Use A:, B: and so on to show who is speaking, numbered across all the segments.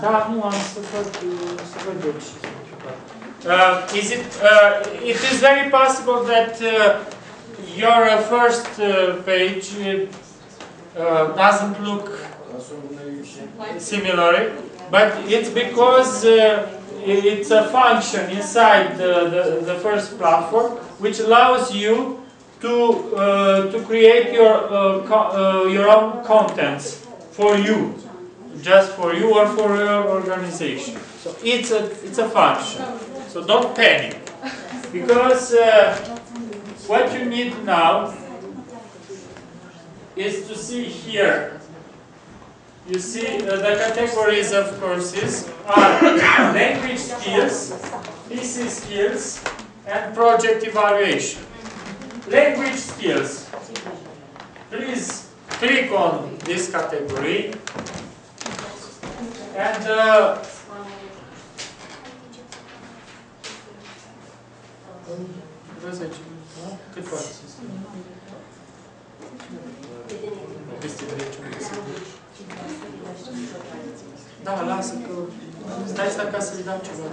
A: Da, nu am să văd eu ce it is very possible that your first page doesn't look similar, but it's because it's a function inside the first platform which allows you to create your own contents for you, just for you or for your organization. So it's a function. So don't panic, because what you need now is to see here. You see the categories of courses are language skills, PC skills, and project evaluation. Language skills. Please click on this category and da, lasă că stai să acasă să-i dau ceva.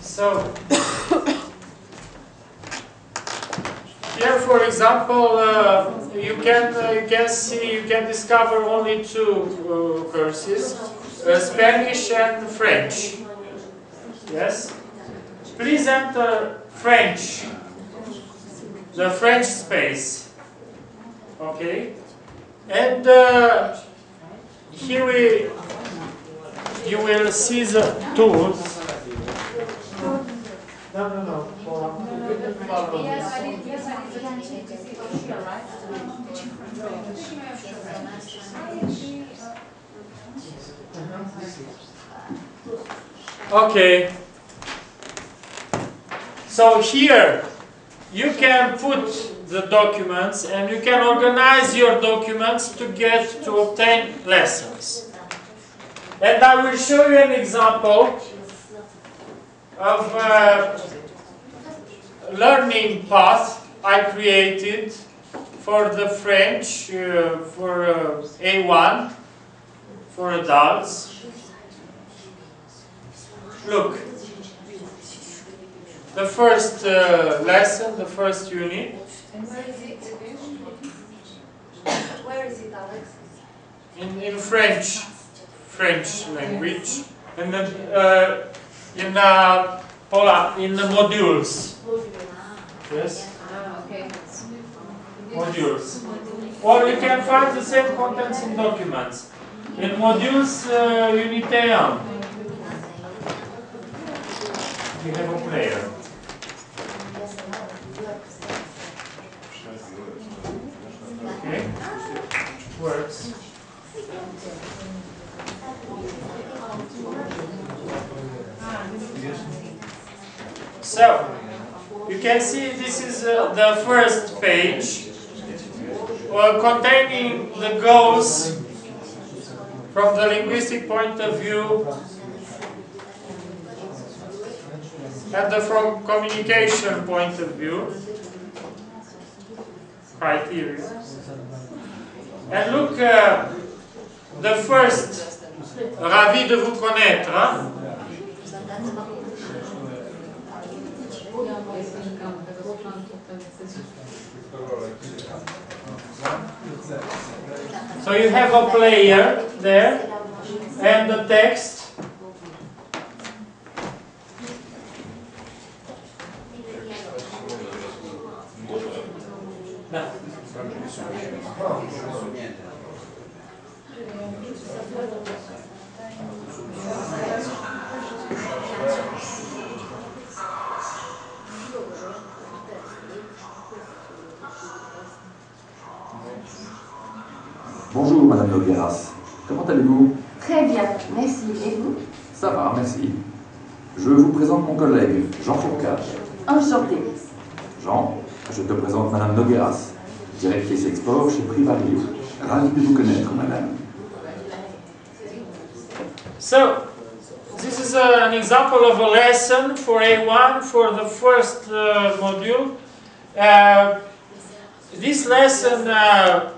A: So, here, for example, you can discover only two courses, Spanish and French. Yes. Please enter French, the French space. Okay, and here you will see the tools. No. Okay. So here you can put the documents and you can organize your documents to obtain lessons. And I will show you an example of a learning path I created for the French, for A1, for adults. Look, the first lesson, the first unit.
B: And where is it? Where is it, Alex?
A: In French language, and in the modules. Yes.
B: Okay.
A: Modules. Or you can find the same contents in documents. In modules, unit 1. We have a player. Okay. Works. So, you can see this is the first page containing the goals from the linguistic point of view and from communication point of view, criteria. And look, the first, ravi de vous connaître. So you have a player there and the text. No.
C: Bonjour Madame Nogueras, comment allez-vous?
D: Très bien, merci. Et vous?
C: Ça va, merci. Je vous présente mon collègue, Jean Fourcade.
D: Enchanté.
C: Jean, je te présente Madame Nogueras, directrice export chez Privalio. Ravi de vous connaître, Madame.
A: So, this is an example of a lesson for A1 for the first module. this lesson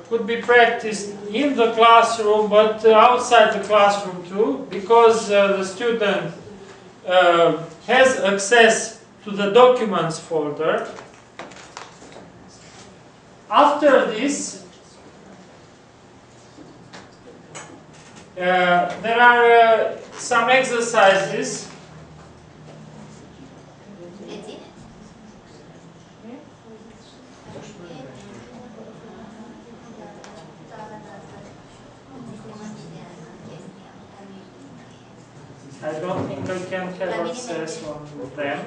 A: could be practiced in the classroom, but outside the classroom too, because the student has access to the documents folder. After this, there are some exercises. I don't think I can have access on them.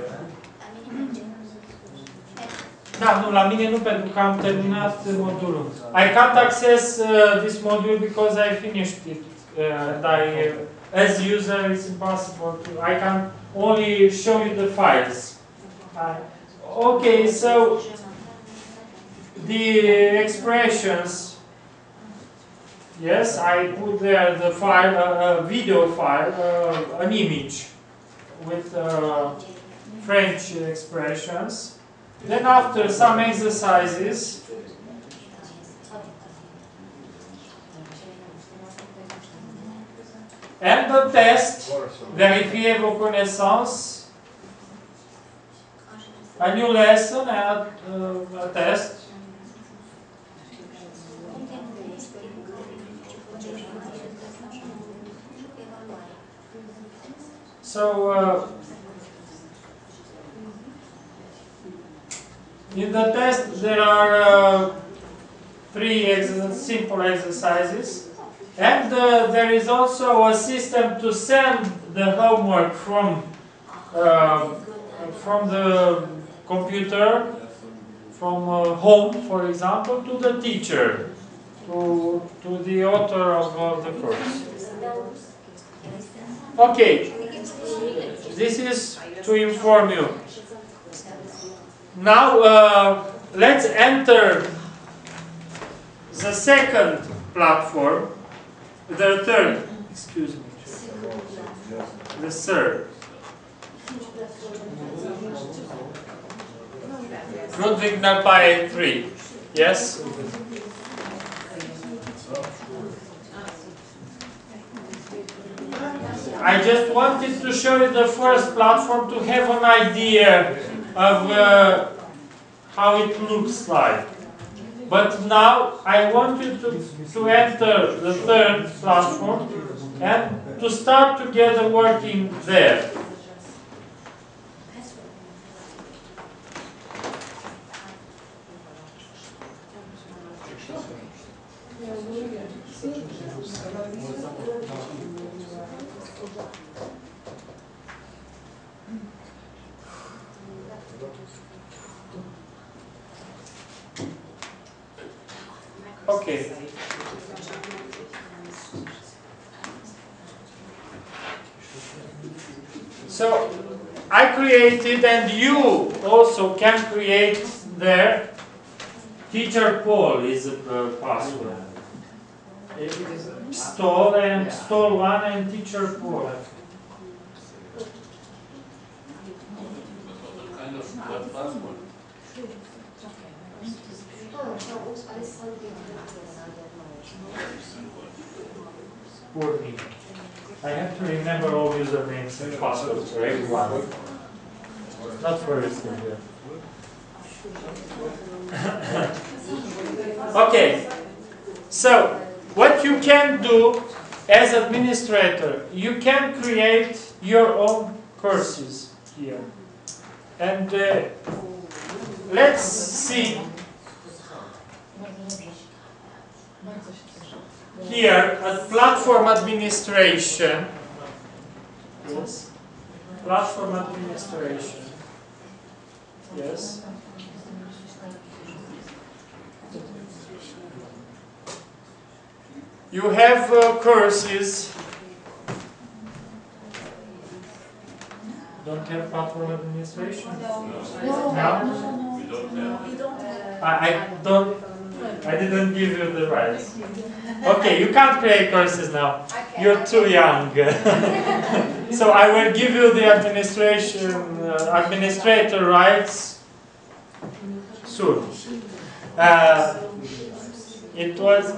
A: Da, nu, la mine nu, pentru că am terminat modulul. I can't access this module because I finished it. And as user, it's impossible to. I can only show you the files. Okay, so the expressions. Yes, I put there the file, a video file, an image with French expressions. Then after some exercises, and the test, vérifiez vos connaissances, a new lesson and a test. So, in the test there are three simple exercises, and there is also a system to send the homework from the computer, from home, for example, to the teacher, to the author of the course. Okay, this is to inform you. Now let's enter the second platform, the third, excuse me, the third. Grundtvig nelpae 3, yes? I just wanted to show you the first platform to have an idea of how it looks like. But now I want you to enter the third platform and to start together working there. Okay. So I created, and you also can create there. Teacher Paul is the password. Stall and stall 1 and teacher Paul.
E: What kind of password?
A: Poor me. I have to remember all usernames and passwords for everyone. Not for everything. Okay. So, what you can do as administrator, you can create your own courses here. And let's see here at platform administration. Yes. Platform administration. Yes. You have courses. Don't have platform administration? No.
E: We don't have.
A: I didn't give you the rights. Okay, you can't create courses now. You're too young. So I will give you the administrator rights soon. It was.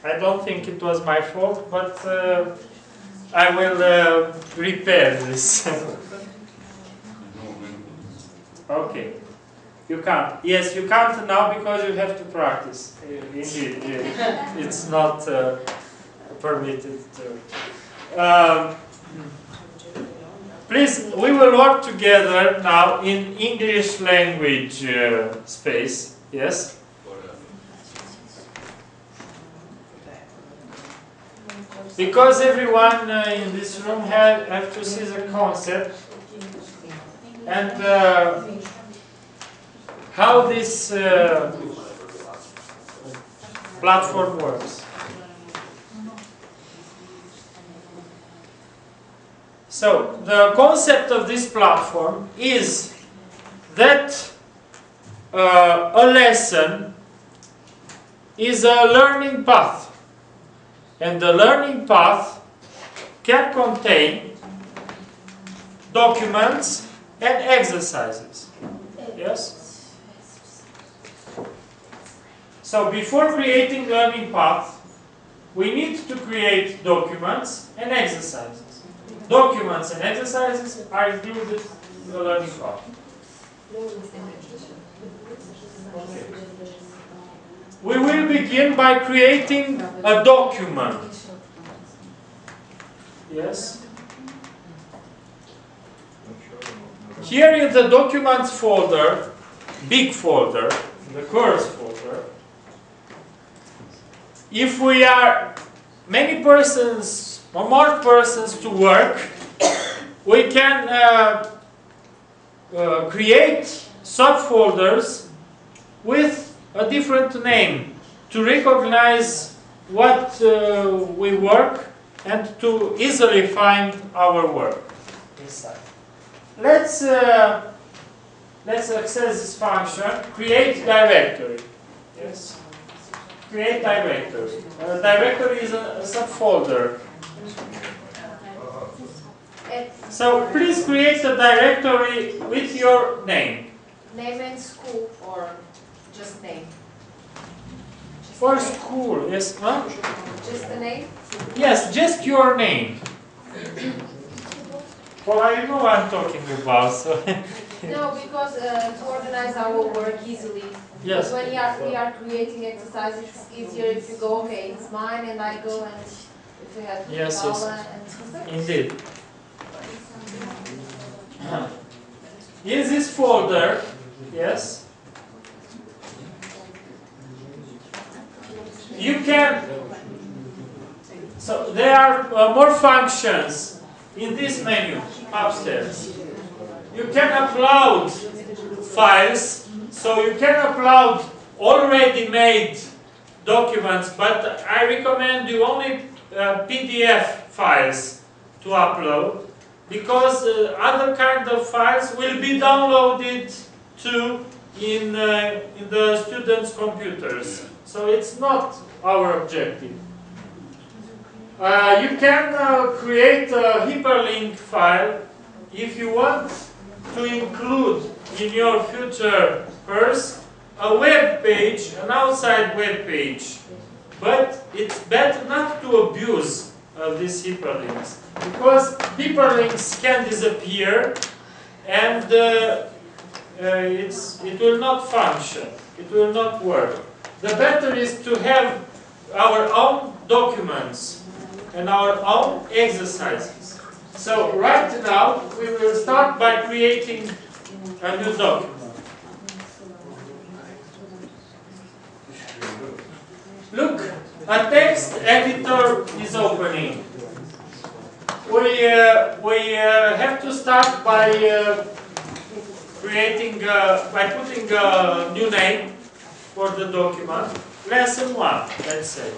A: I don't think it was my fault, but I will repair this. Okay. You can't. Yes, you can't now because you have to practice. Indeed, it's not permitted to. Please, we will work together now in English language space. Yes? Because everyone in this room have to see the concept and how this platform works. So, the concept of this platform is that a lesson is a learning path. And the learning path can contain documents and exercises. Yes? So before creating learning path, we need to create documents and exercises. Documents and exercises are included in the learning path. Okay. We will begin by creating a document. Yes? Here in the documents folder, big folder, the course folder, if we are many persons or more persons to work, we can create subfolders with a different name to recognize what we work and to easily find our work inside. Let's access this function, create directory. Yes? Create directory. Directory is a subfolder. So please create a directory with your name.
B: Name and school or just name?
A: For school, yes. Huh?
B: Just the name?
A: Yes, just your name. Well, I know what I'm talking about. So
B: No, because to organize our work easily.
A: yes.
B: When we are creating exercises, it's easier if you go, okay, it's mine, and I go and if we have
A: Yes, yes.
B: Paula and
A: Indeed. In this folder, yes, you can. So there are more functions in this menu upstairs. You can upload files, so you can upload already made documents, but I recommend you only PDF files to upload, because other kind of files will be downloaded too in the students' computers. So it's not our objective. You can create a hyperlink file if you want to include in your future course a web page, an outside web page. But it's better not to abuse these hyperlinks, because hyperlinks can disappear and it will not function, it will not work. The better is to have our own documents and our own exercises. So right now we will start by creating a new document. Look, a text editor is opening. We have to start by by putting a new name for the document. Lesson 1, let's say.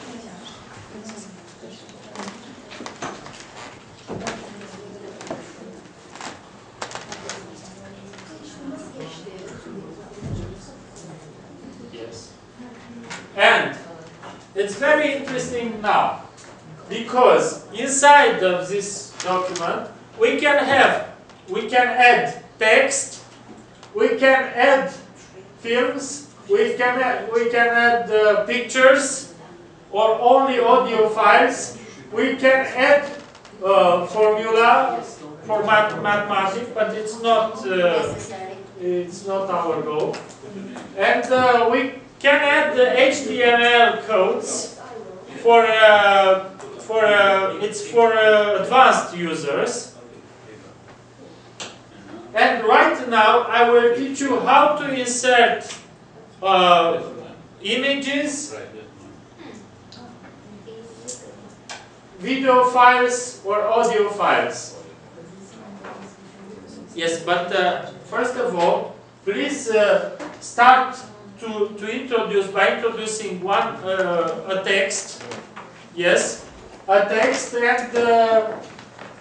A: Yes. And it's very interesting now, because inside of this document we can add text, we can add films, we can add pictures or only audio files. We can add formula for mathematics, but it's not our goal. And we can add the HTML codes for advanced users. And right now I will teach you how to insert images, video files or audio files. Yes, but first of all, please start to introduce by introducing a text. Yes, a text, and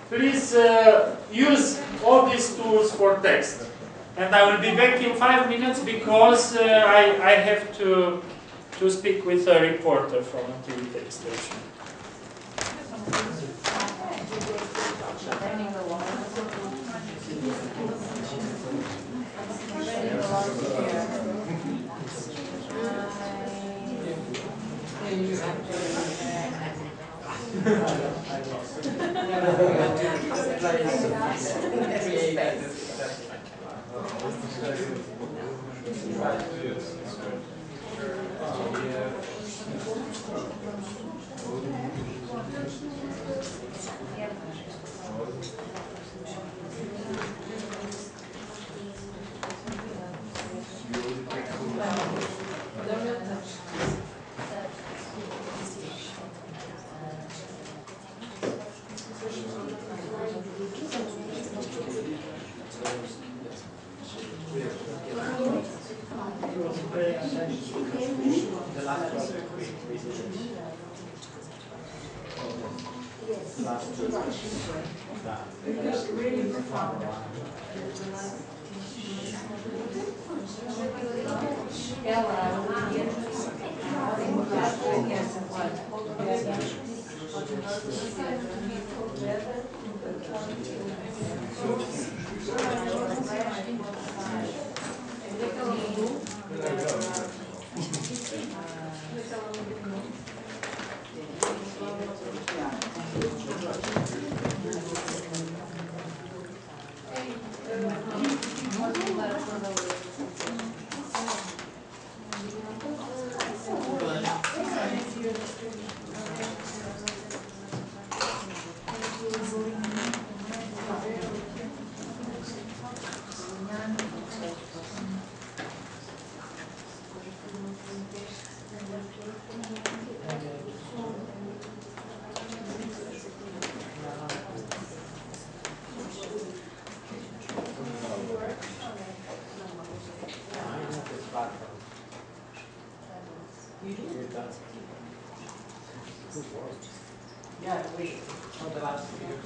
A: please use all these tools for text. And I will be back in 5 minutes because I have to speak with a reporter from a TV station.
F: Yeah, we for the last few years.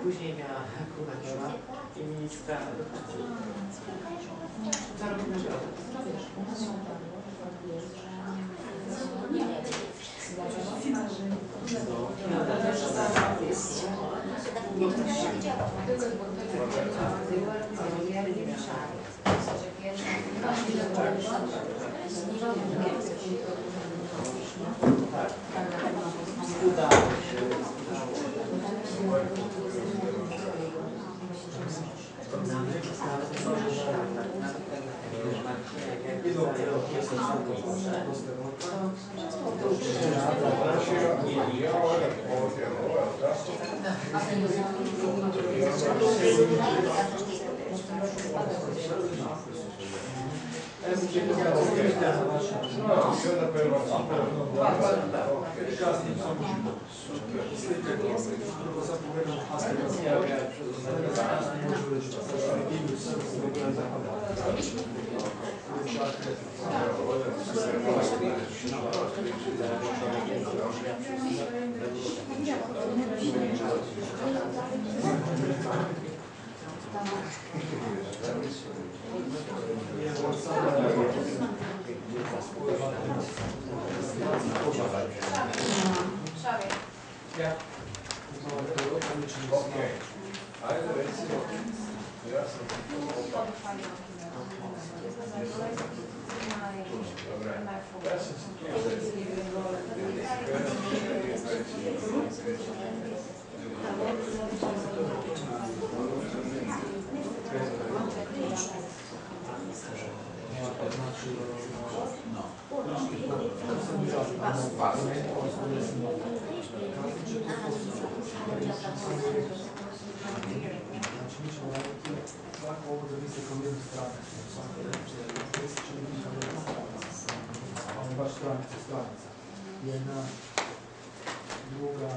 F: Później miała kuratora i ministra edukacji.
G: Jedna, druga,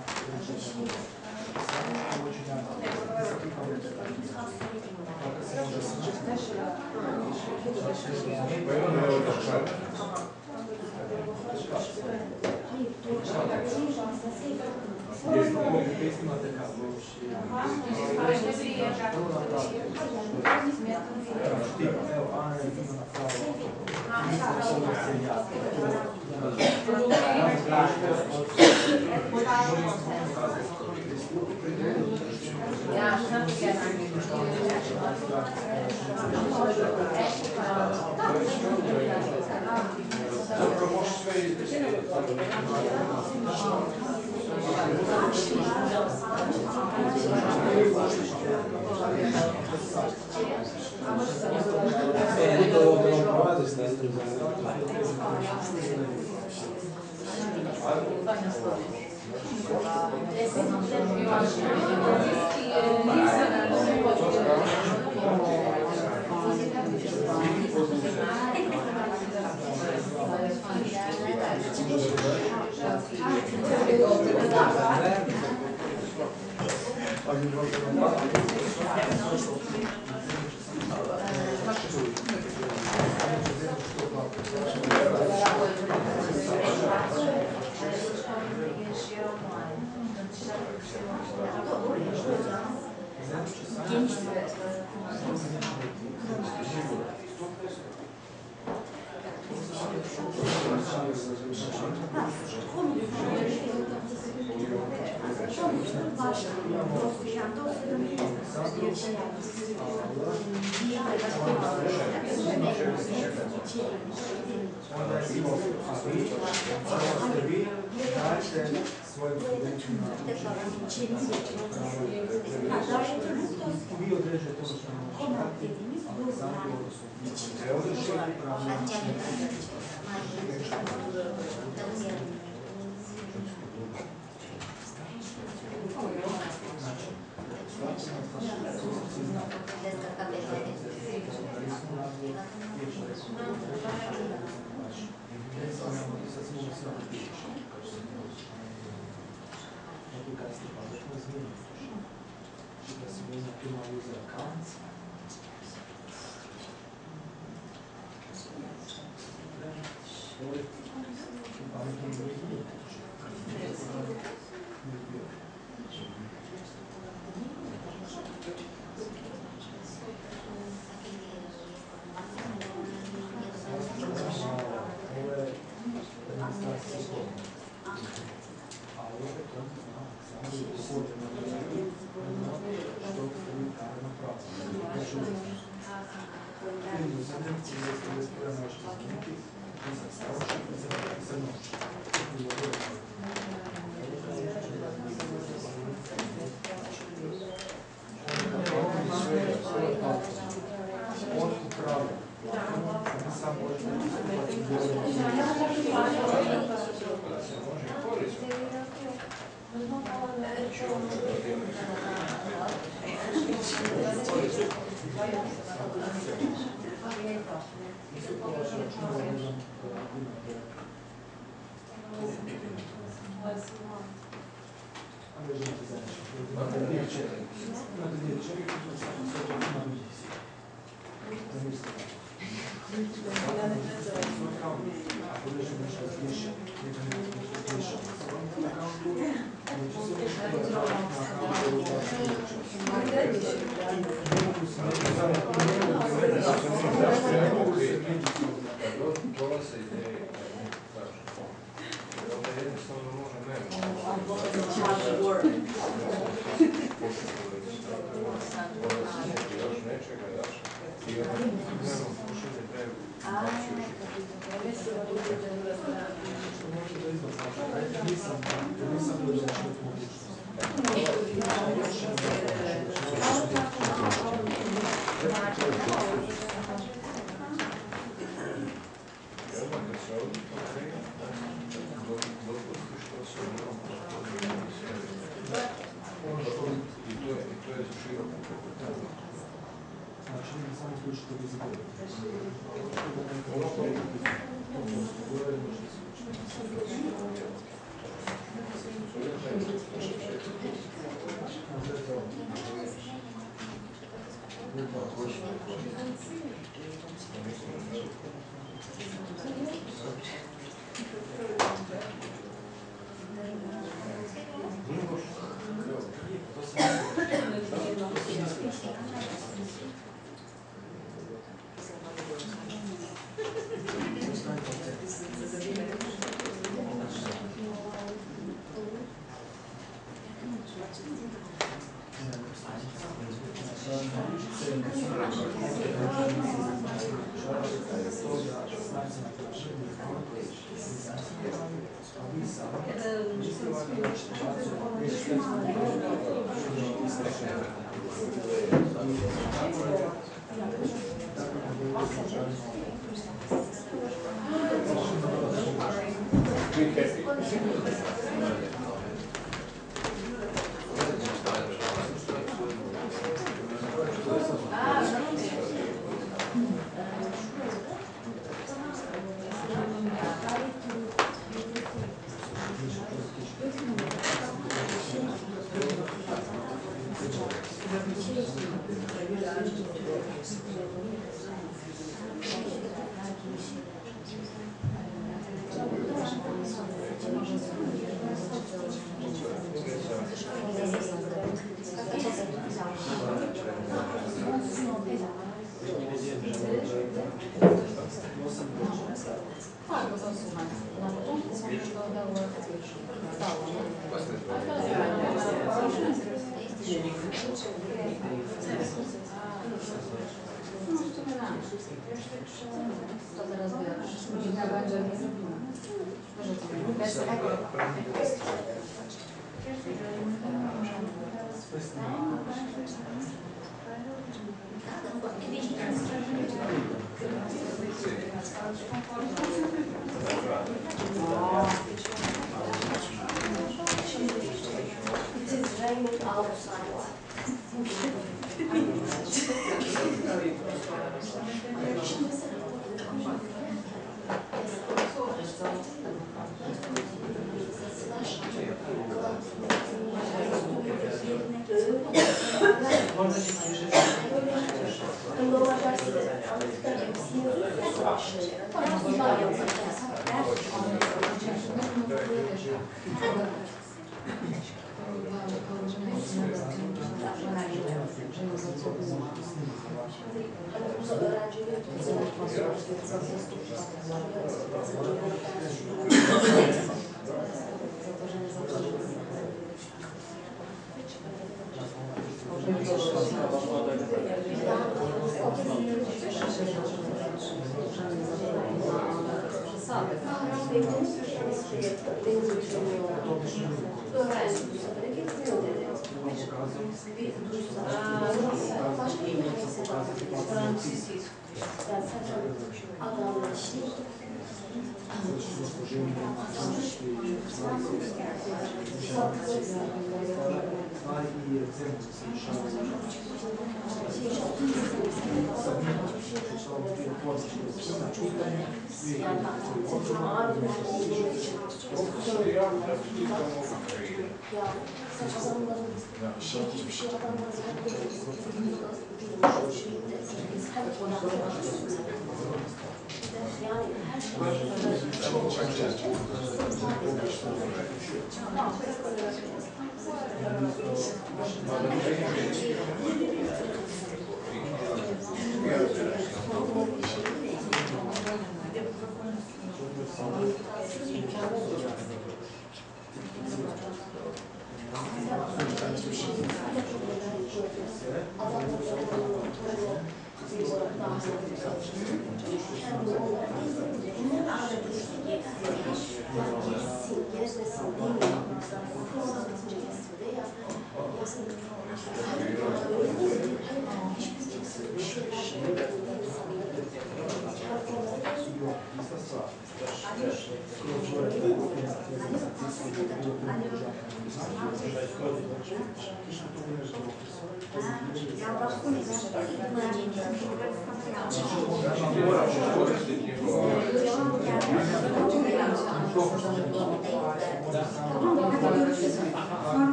G: Vi određujete ono što možete dati, Alexandru, odnosno be happy.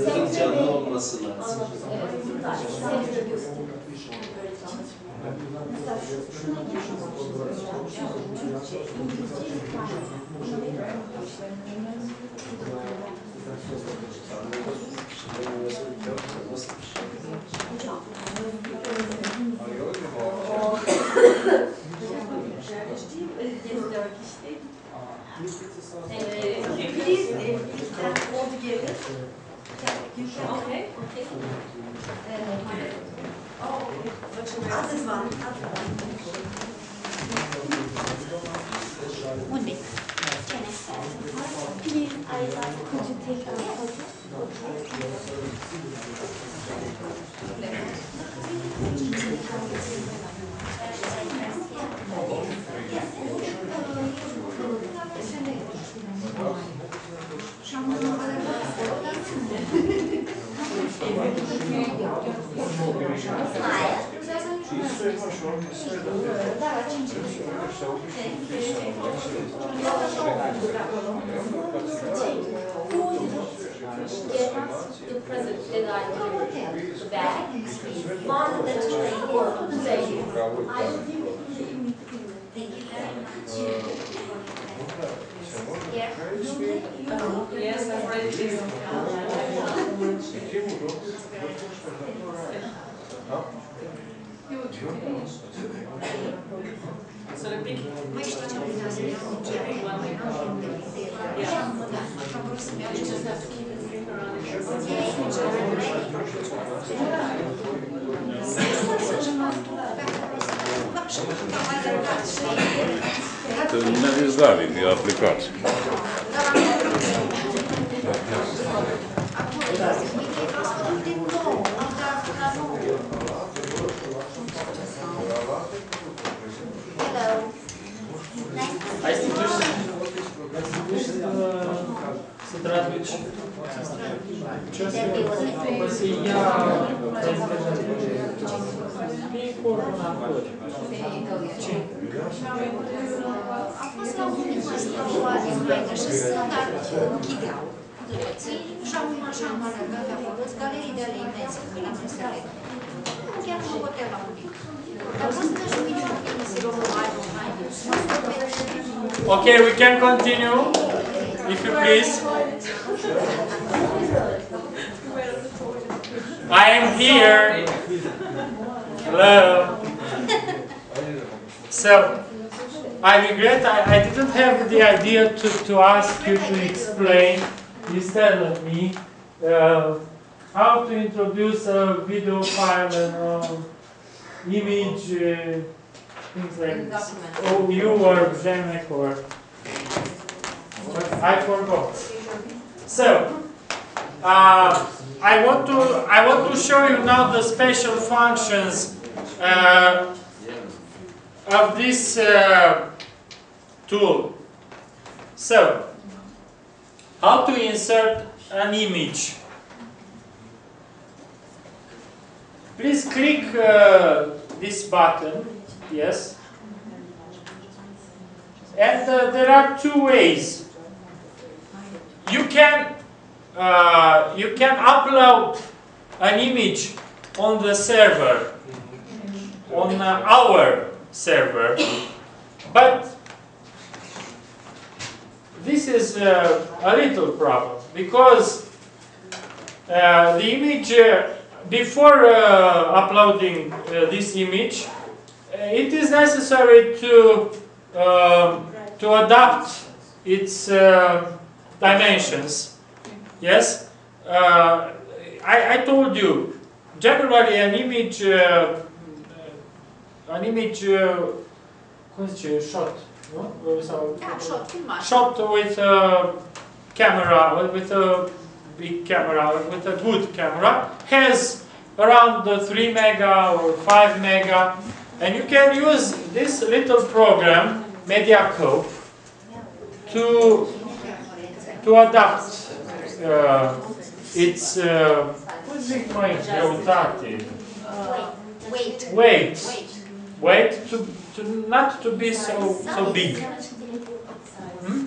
H: Sözün canlı olması lazım.
I: Monday. Can I start? Please, I ask, could you take a photo?
J: The present that I give back, one that thank you very much.
F: Yes, I'm ready. So the big.
I: Mai știi ce vreau să iau în chiar? Am vrut să merg și să
E: Ne izdavi, e aplicație.
A: Hai să duci să traduci. O să ia coordonatori.
I: a fost la ultima stăua engleză și sunt închideau dureții și am așa am alergat acolo, galerii de ale imense, că le-am înțeleg. Chiar în hotel la public. Dar poți să ajungi niciun film să
A: Okay, we can continue, if you please. I am here. Hello. So, I regret I didn't have the idea to ask you to explain instead of me how to introduce a video file and image, things like this. Oh, you or Zemek or but I forgot. So I want to show you now the special functions of this tool. So, how to insert an image? Please click this button, yes, and there are two ways. You can upload an image on the server, on our server, but this is a little problem because the image before uploading this image, it is necessary to adapt its dimensions. Yes, I told you. Generally, an image, shot, no? Shot with a camera, with a big camera, with a good camera, has around 3 mega or 5 mega, and you can use this little program, MediaCope, to adapt its weight to not to be so big. Hmm?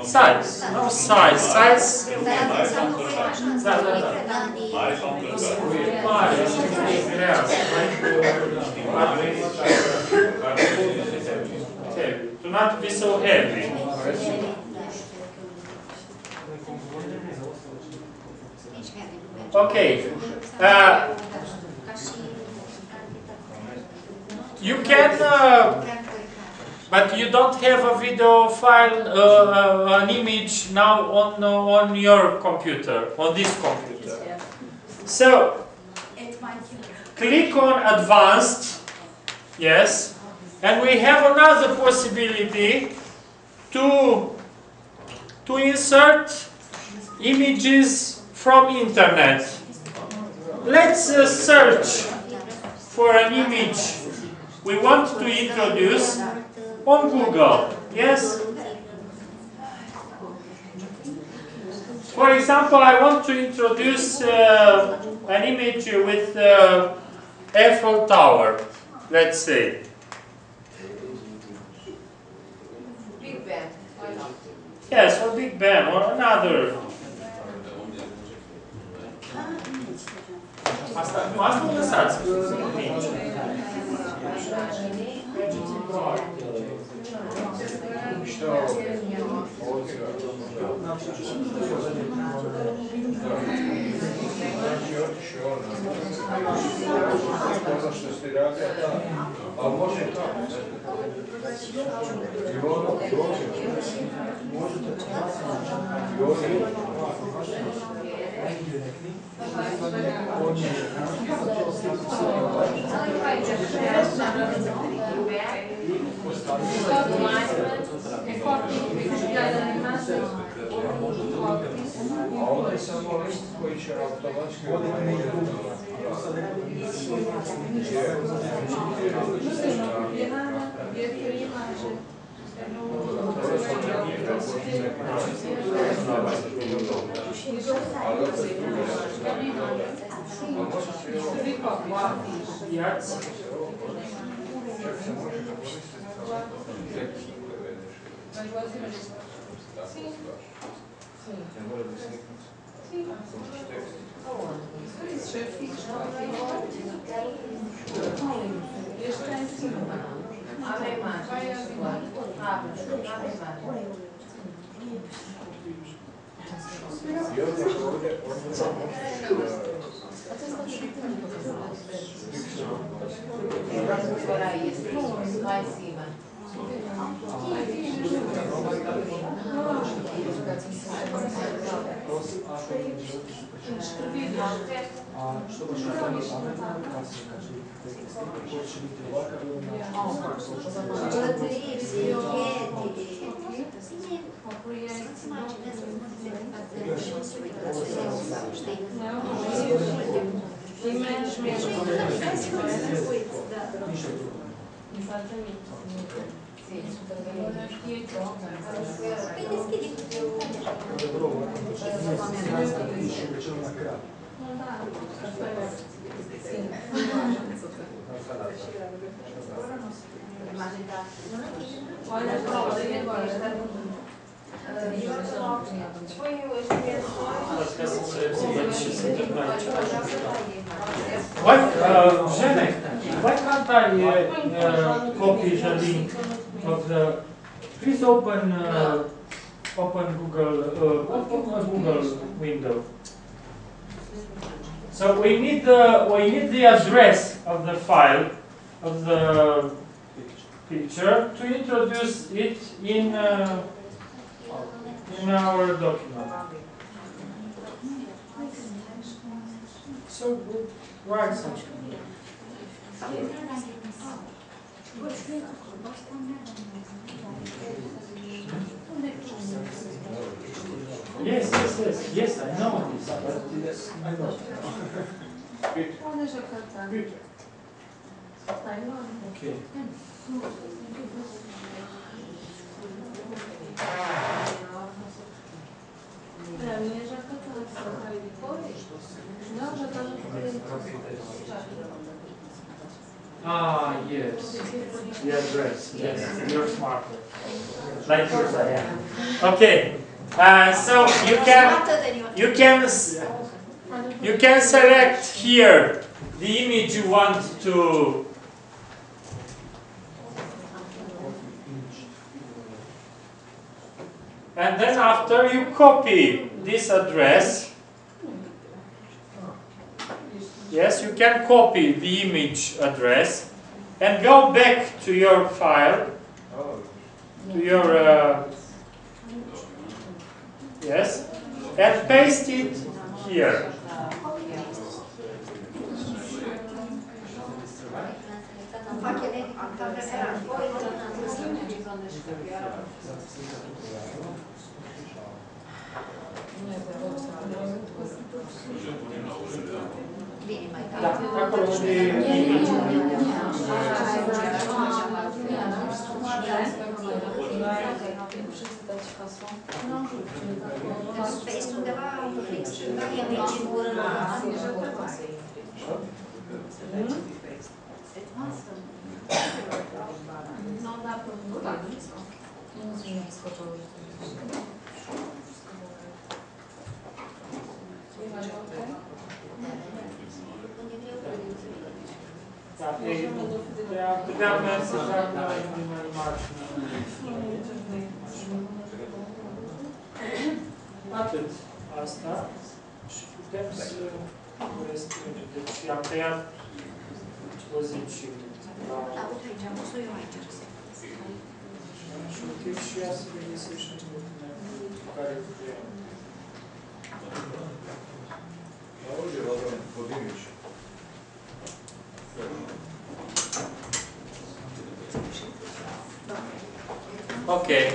A: Size, no size. Size. To not be so heavy. Okay. You can, but you don't have a video file, an image now on your computer, on this computer. So, click on Advanced, yes, and we have another possibility to insert images from internet. Let's search for an image we want to introduce on Google. Yes? For example, I want to introduce an image with Eiffel Tower, let's say.
B: Big Ben. Why not?
A: Yes, or Big Ben, or another. Asta nu lăsați. Why can't I copy the link of the? Please open open Google window. So we need the address of the file, of the picture, to introduce it in our document. So we write something. Yes, I know this, but yes, I know. Okay. Ah, yes. The address. Yes, you're smarter. Like yours, I am. Okay. So you can select here the image you want to. And then after you copy this address. Yes, you can copy the image address and go back to your file, to your, yes, and paste it here. Da, acolo unde e image.
I: Space undeva un fix și da image în ură la
A: Puteam să fac mai margină. Atât. Asta. Și putem să restrângem. Deci am tăiat poziții. Și uite și ea să le găsești în documentul cu care putem. Okay.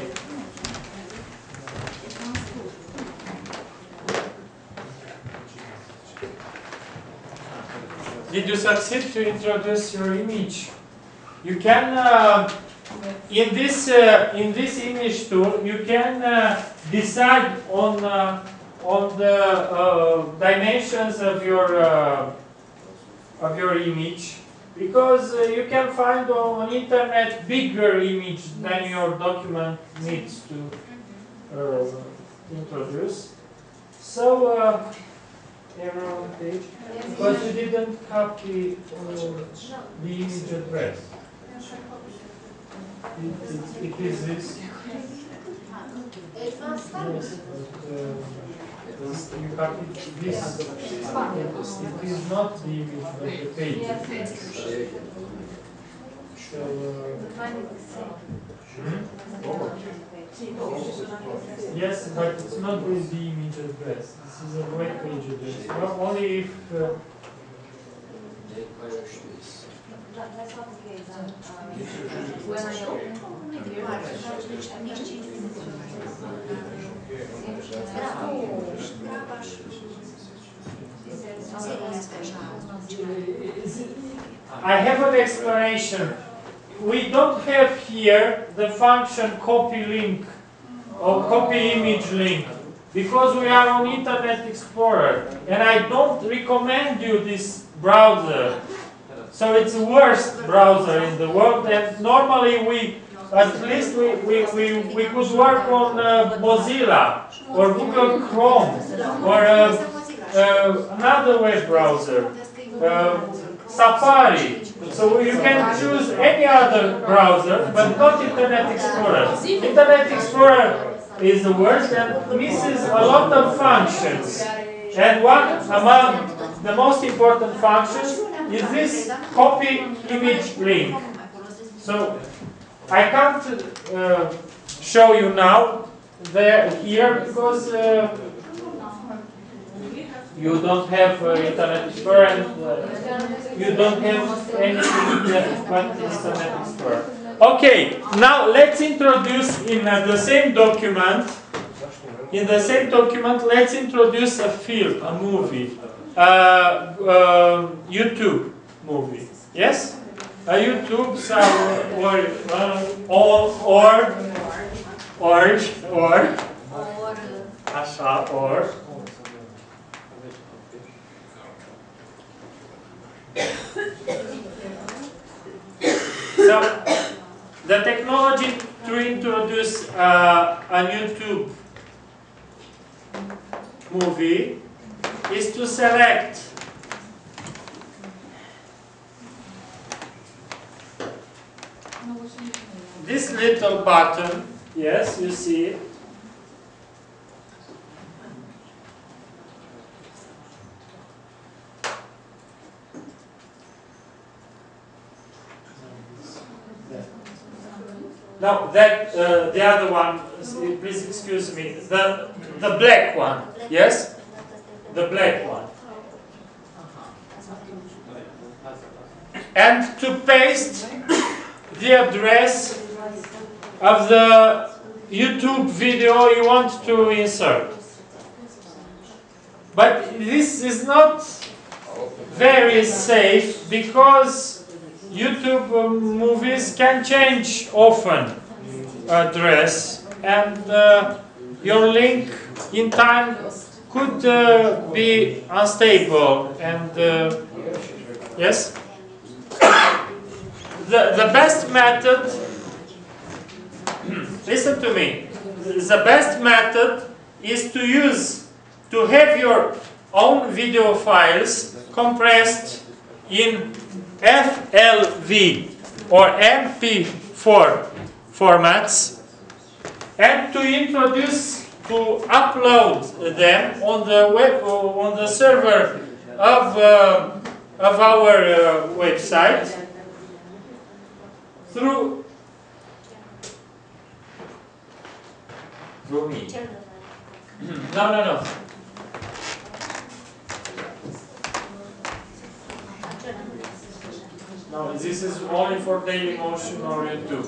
A: Did you succeed to introduce your image? You can in this image tool you can decide on the dimensions of your image. Because you can find on internet bigger image than your document needs to introduce. So, error on page, because you didn't copy the image address. It is this. Yes, you copied this. It is not the image of the page. So, yes, but it's not with the image address. This is a web page address. Well, only if
B: when I open
A: I have an explanation. We don't have here the function copy link or copy image link because we are on Internet Explorer, and I don't recommend you this browser. So it's the worst browser in the world, and normally we could work on Mozilla or Google Chrome or another web browser, Safari. So you can choose any other browser, but not Internet Explorer. Internet Explorer is the worst and misses a lot of functions. And one among the most important function is this copy image link. So I can't show you now here because you don't have Internet Explorer and you don't have anything but Internet Explorer. Okay, now let's introduce in the same document. In the same document, let's introduce a film, a movie, YouTube movie. Yes, a YouTube or. So, the technology to introduce a YouTube movie is to select this little button. Yes, you see it. Now that the other one, please excuse me, the black one, yes, the black one, and to paste the address of the YouTube video you want to insert. But this is not very safe because YouTube movies can change often address, and your link in time could be unstable. And yes, the best method. Listen to me. The best method is to have your own video files compressed in FLV or MP4 formats, and to upload them on the web, on the server of our website through me. No. No, this is only for Dailymotion or YouTube.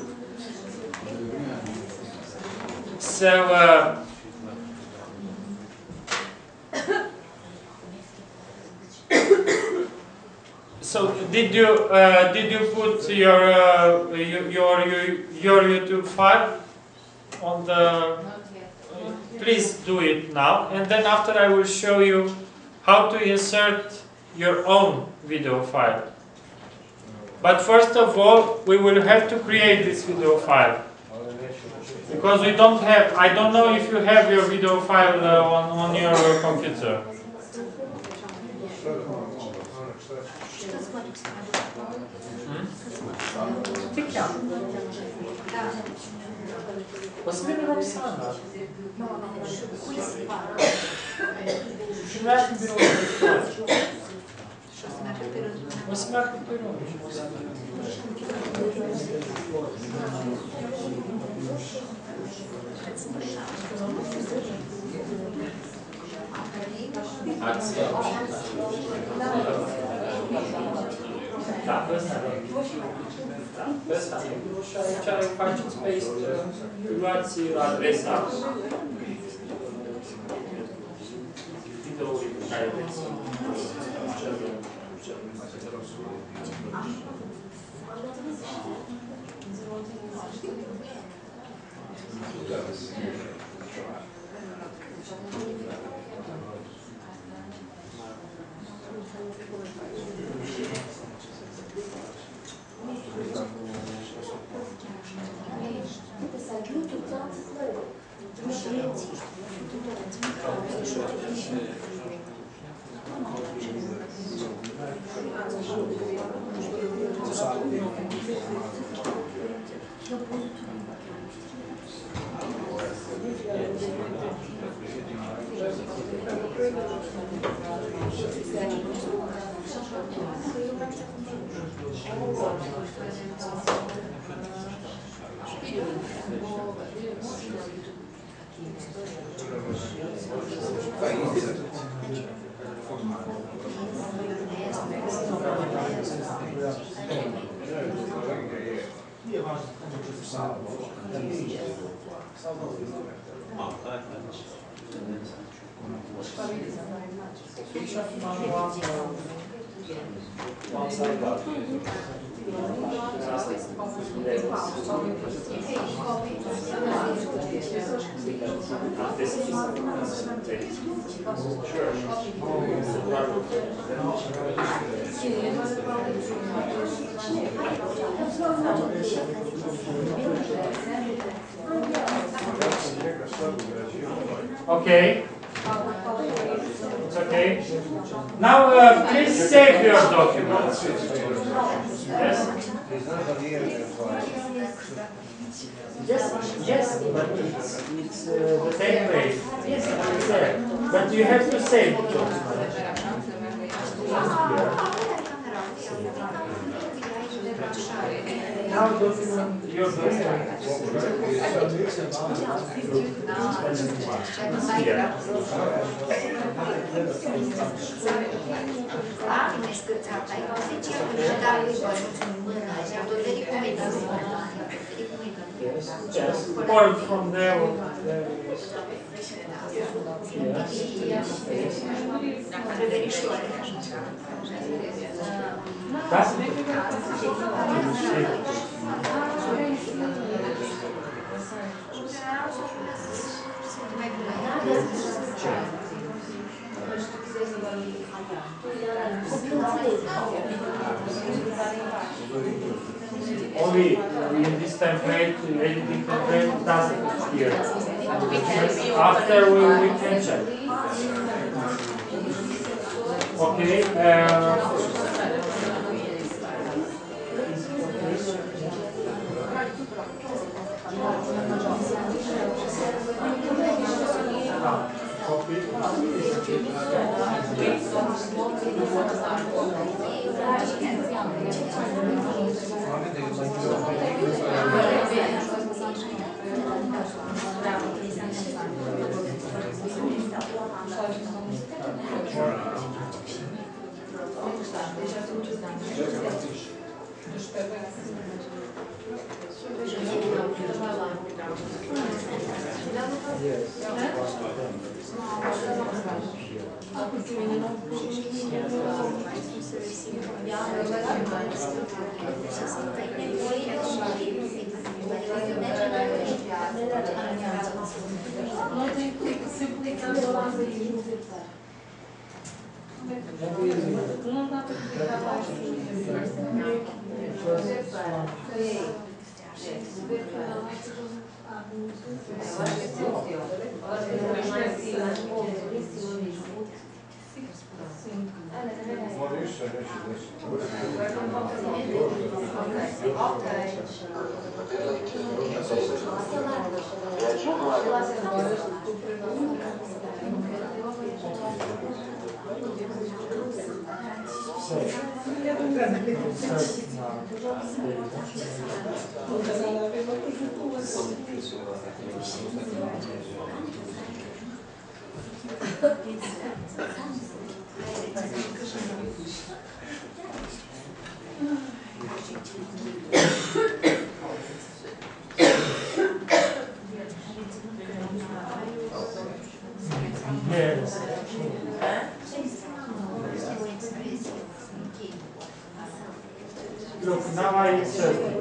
A: So, did you put your YouTube file on the? Please do it now, and then after I will show you how to insert your own video file. But first of all, we will have to create this video file, because we don't have. I don't know if you have your video file on your computer. What's the name of Roxana? Aici faceți paste, luați adresa videoului pe care vreți. Okay. It's okay. Now, please save your documents. Yes. Yes, but it's the same way. Yes, it's there. But you have to save the document. Now document your document. Here. Yes, or from there. That's it. Only in this template, editing template doesn't appear. After we can check. Okay. Look, now I insert it.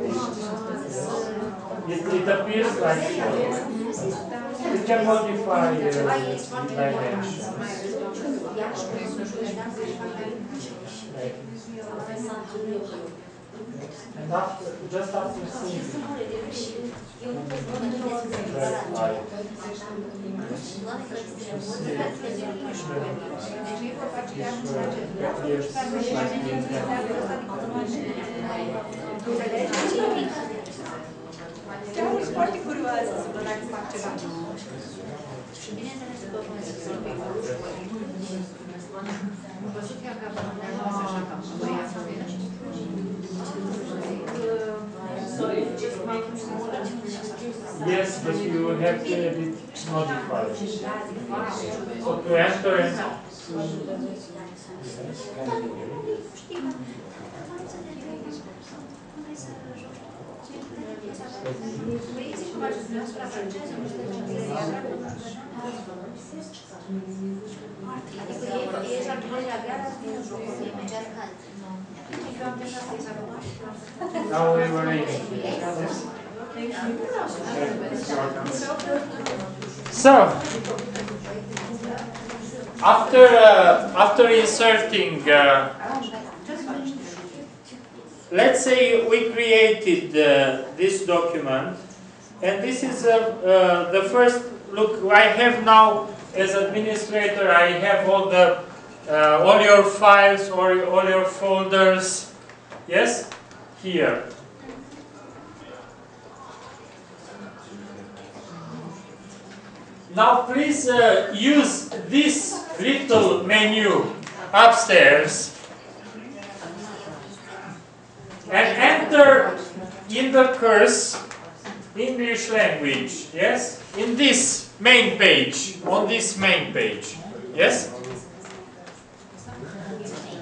A: It appears like you can modify dimensions. And after, just after seeing it,
F: Chiar ești foarte curioasă să văd dacă fac ceva. Sorry, just making smaller.
A: Yes, but you have to edit modify. So to enter and now we were in. So after inserting, let's say we created this document, and this is the first look. I have now, as administrator, I have all the all your files or all your folders. Yes, here. Now please use this little menu upstairs and enter in the course English language, yes, in this main page, on this main page, yes,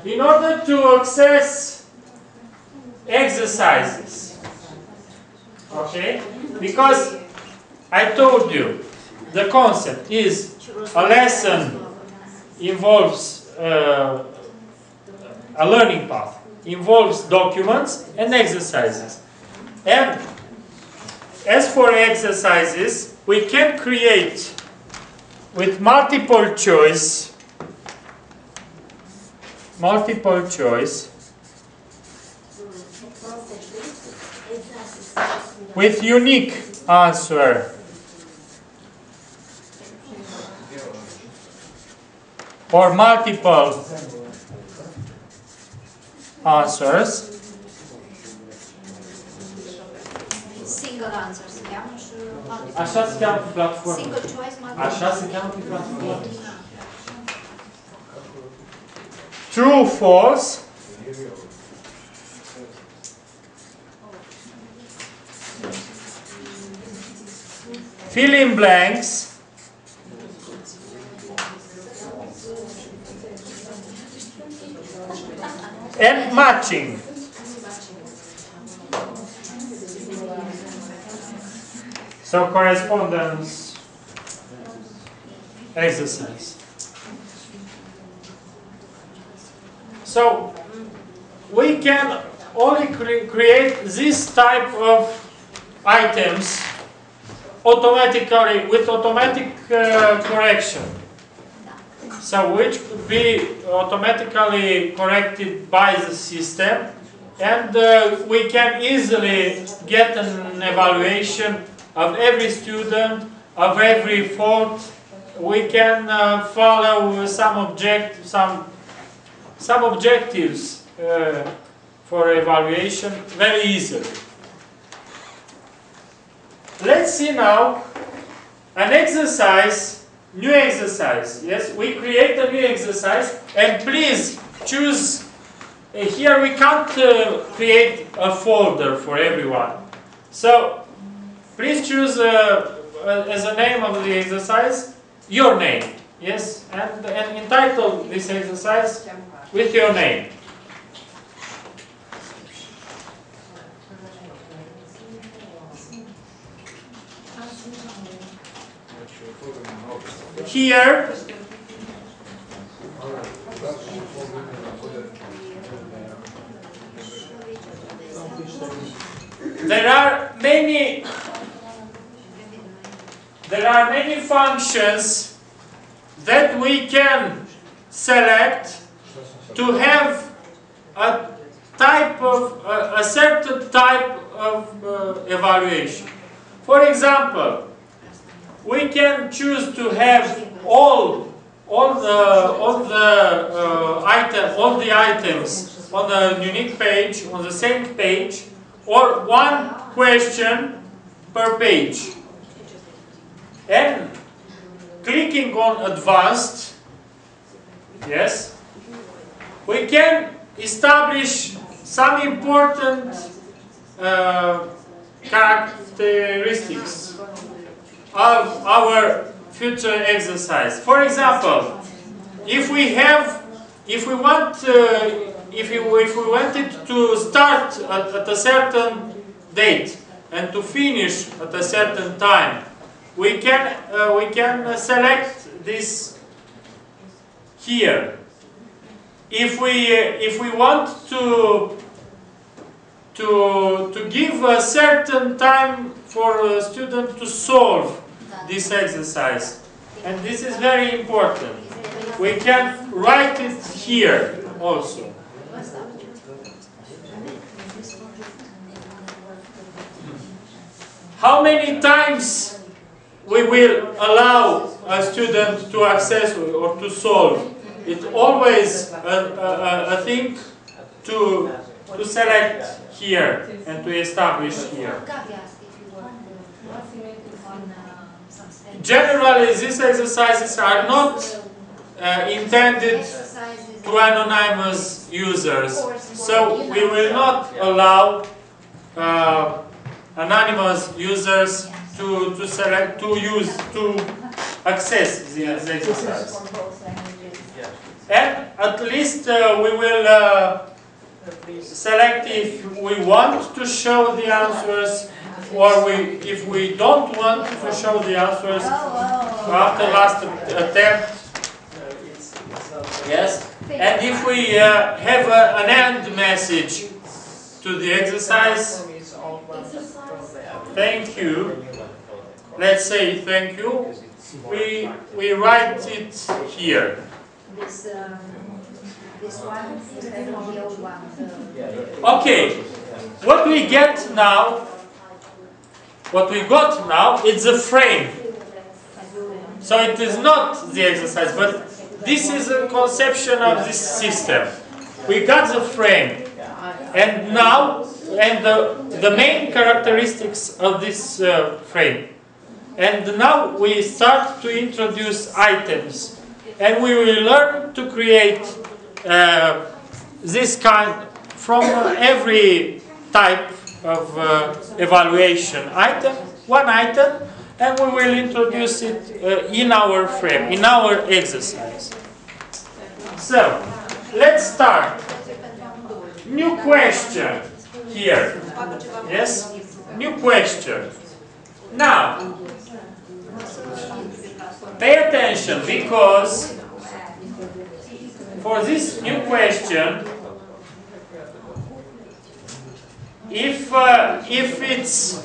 A: in order to access exercises, okay, because I told you the concept is a lesson involves a learning path, involves documents and exercises. And as for exercises, we can create with multiple choice, with unique answer. Or multiple answers.
I: Single answers, yeah?
A: Așa se cheamă pe platformă.
I: Single choice,
A: Așa se cheamă pe platformă. True, false. Fill in blanks. And matching. So correspondence exercise. So we can only create this type of items automatically with automatic correction. So which could be automatically corrected by the system, and we can easily get an evaluation of every student, of every fault. We can follow some objectives for evaluation very easily. Let's see now an exercise. New exercise, yes, we create a new exercise, and please choose, here we can't create a folder for everyone, so please choose as a name of the exercise, your name, yes, and entitle this exercise with your name. Here, there are many functions that we can select to have a certain type of evaluation. For example, we can choose to have all the items on the unique page, on the same page, or one question per page. And clicking on advanced, yes, we can establish some important characteristics of our future exercise. For example, if we wanted to start at a certain date and to finish at a certain time, we can select this here. If we want to give a certain time for a student to solve this exercise, and this is very important, we can write it here also. How many times we will allow a student to access or to solve? It's always a thing to select here and to establish here. Generally, these exercises are not intended to anonymous users, so we will not allow anonymous users to access these exercises. And at least we will select if we want to show the answers, or if we don't want to show the answers after last attempt. Yes? And if we have an end message to the exercise, thank you. Let's say thank you. We write it here.
I: This one is the old one.
A: Okay. What we got now is a frame. So it is not the exercise, but this is a conception of this system. We got the frame, and now, the main characteristics of this frame. And now we start to introduce items, and we will learn to create this kind from every type of evaluation item, one item, and we will introduce it in our frame, in our exercise. So, let's start. New question here. Yes? New question. Now, pay attention, because for this new question, if it's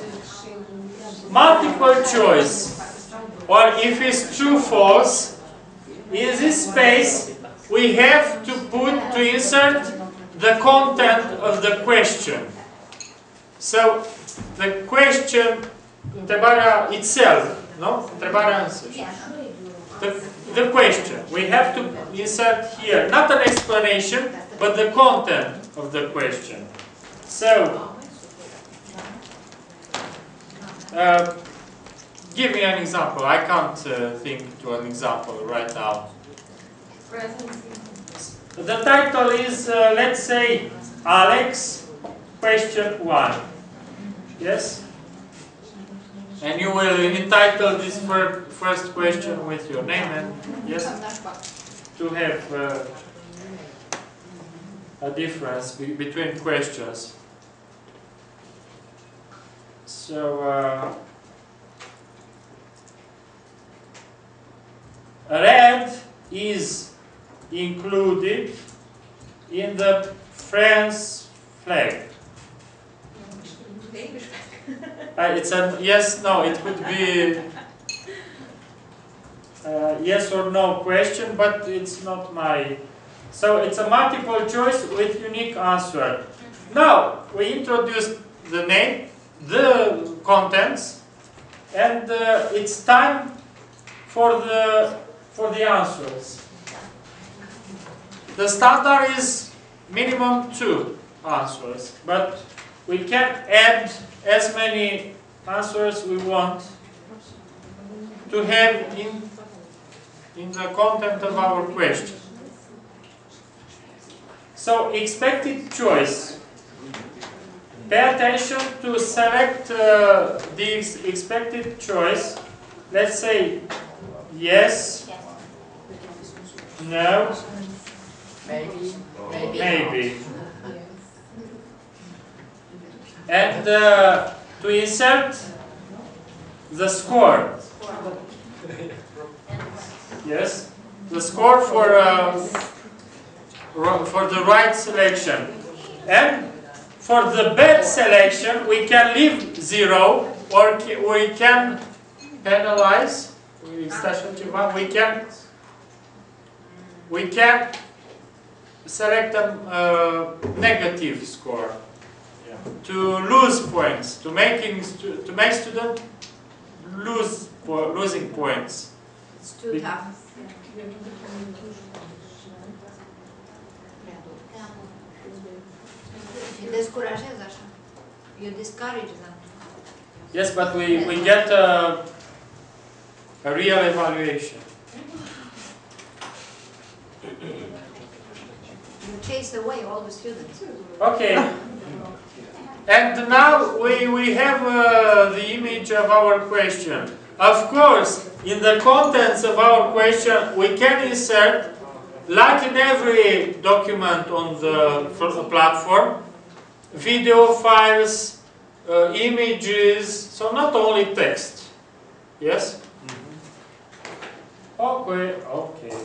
A: multiple choice, or if it's true-false, in this space we have to insert the content of the question. So the question, întrebarea itself, no? Întrebarea însăși. The question, we have to insert here, not an explanation, but the content of the question. So, give me an example. I can't think to an example right now. The title is, let's say, Alex, question 1. Yes? And you will entitle this first question with your name and, yes, to have a difference between questions. So, red is included in the France flag. It's a yes, no, it could be yes or no question, but it's not my... So it's a multiple choice with unique answer. Now, we introduced the name, the contents, and it's time for the answers. The standard is minimum 2 answers, but we can add as many answers we want to have in the content of our question. So, expected choice. Pay attention to select the expected choice let's say yes, no, maybe. And to insert the score. Yes, the score for the right selection. And for the bad selection, we can leave 0, or we can penalize. We can select a negative score to lose points, to make student losing points.
I: It's too tough. You discourage așa. You discourage them.
A: Yes, but we get a real evaluation.
I: You chase away all the students.
A: Okay. And now we have the image of our question. Of course, in the contents of our question, we can insert, like in every document on the platform, video files, images, so not only text. Yes? Okay, okay.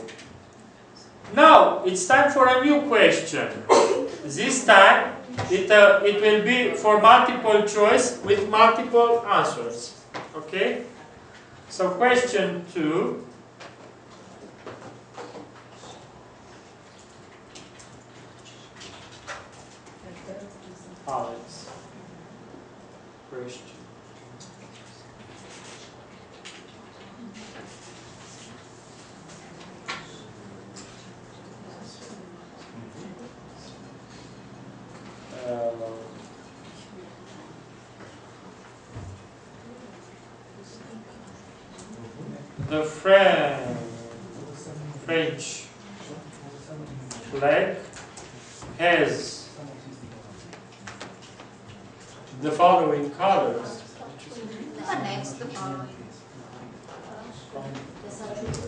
A: Now, it's time for a new question. This time, it will be for multiple choice with multiple answers. Okay? So, question 2. Alex. Question. The French flag has the following colors.
I: Next, the following.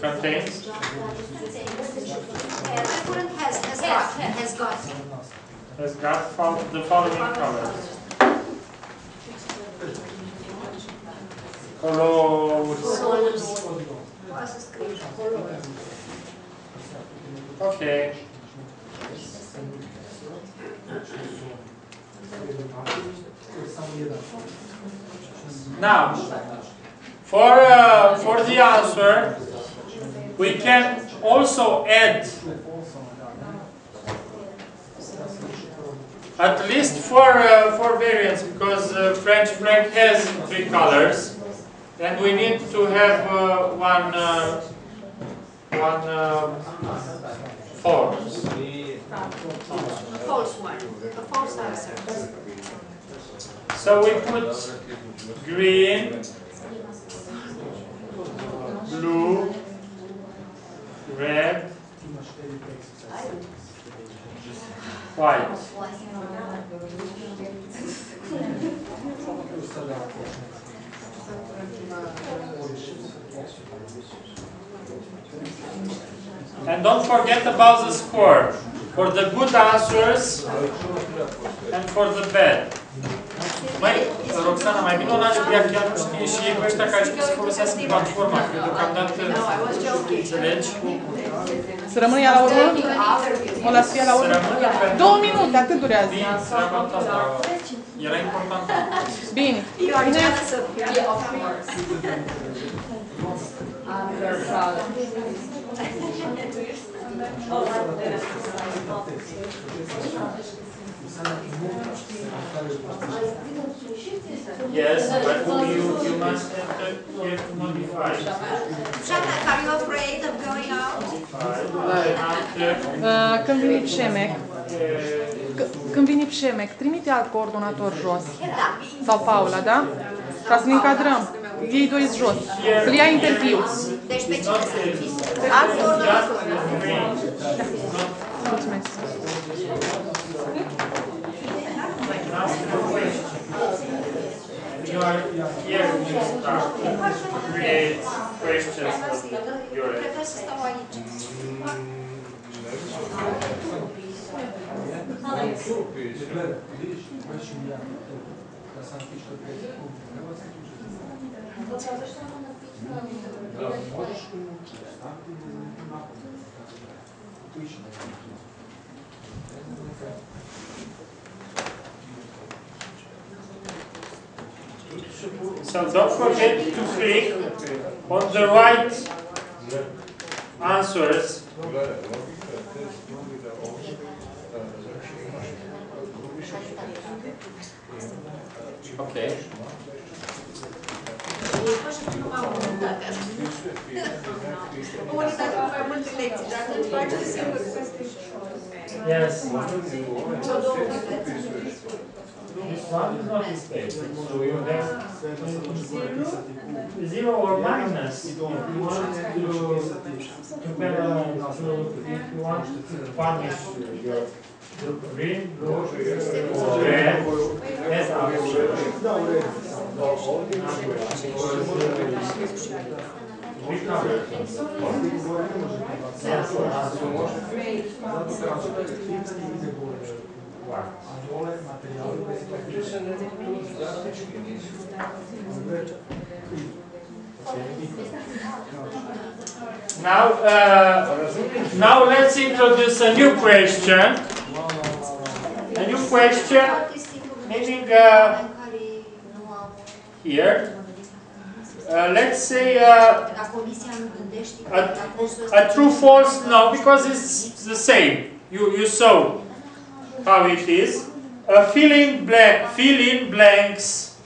A: Contains?
I: Has got.
A: Has got the following colors. Colors. Okay. Now, for the answer, we can also add at least four variants, because French flag has 3 colors, and we need to have one false.
I: A false one. A false answer.
A: So we put green, blue, red, white. And don't forget about the score for the good answers and for the bad. Mai, Roxana, mai bine o lași pe ea, chiar nu știe și ei pe ăștia care știu să folosească platforma, că deocamdată înțelegi?
K: Să rămână ea la urmă? O las pe ea la urmă? 2 minute, atât durează.
A: Treaba ta, dar era important.
K: Bine.
A: Yes, but you must get modified.
I: Shana, are you afraid of going out?
K: Când vine Pșemec, trimite alt coordonator jos. Sau Paula, da? Ca să ne încadrăm. Ei doi jos. Să-l ia interviu.
I: Deci pe cine să fiți? Alt coordonator.
K: Mulțumesc.
A: here you start to create questions of your
I: Prefer să stau aici.
A: So don't forget to click on the right answers. Okay. Yes. This one is not a space. So you have zero or minus. If you want to punish your green, blue, red, as Now let's introduce a new question. A new question, meaning here. Let's say a true-false, no, because it's the same. You saw how it is. Fill in blanks.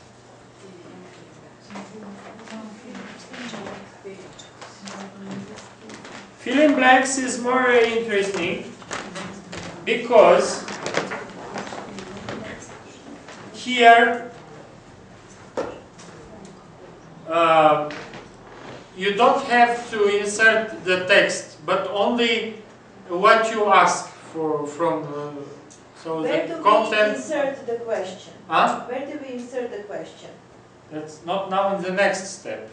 A: Fill in blanks is more interesting because here you don't have to insert the text, but only what you ask for from. So
F: where
A: the
F: do
A: content.
F: we insert the question?
A: Huh?
F: Where do we insert the question?
A: That's not now in the next step.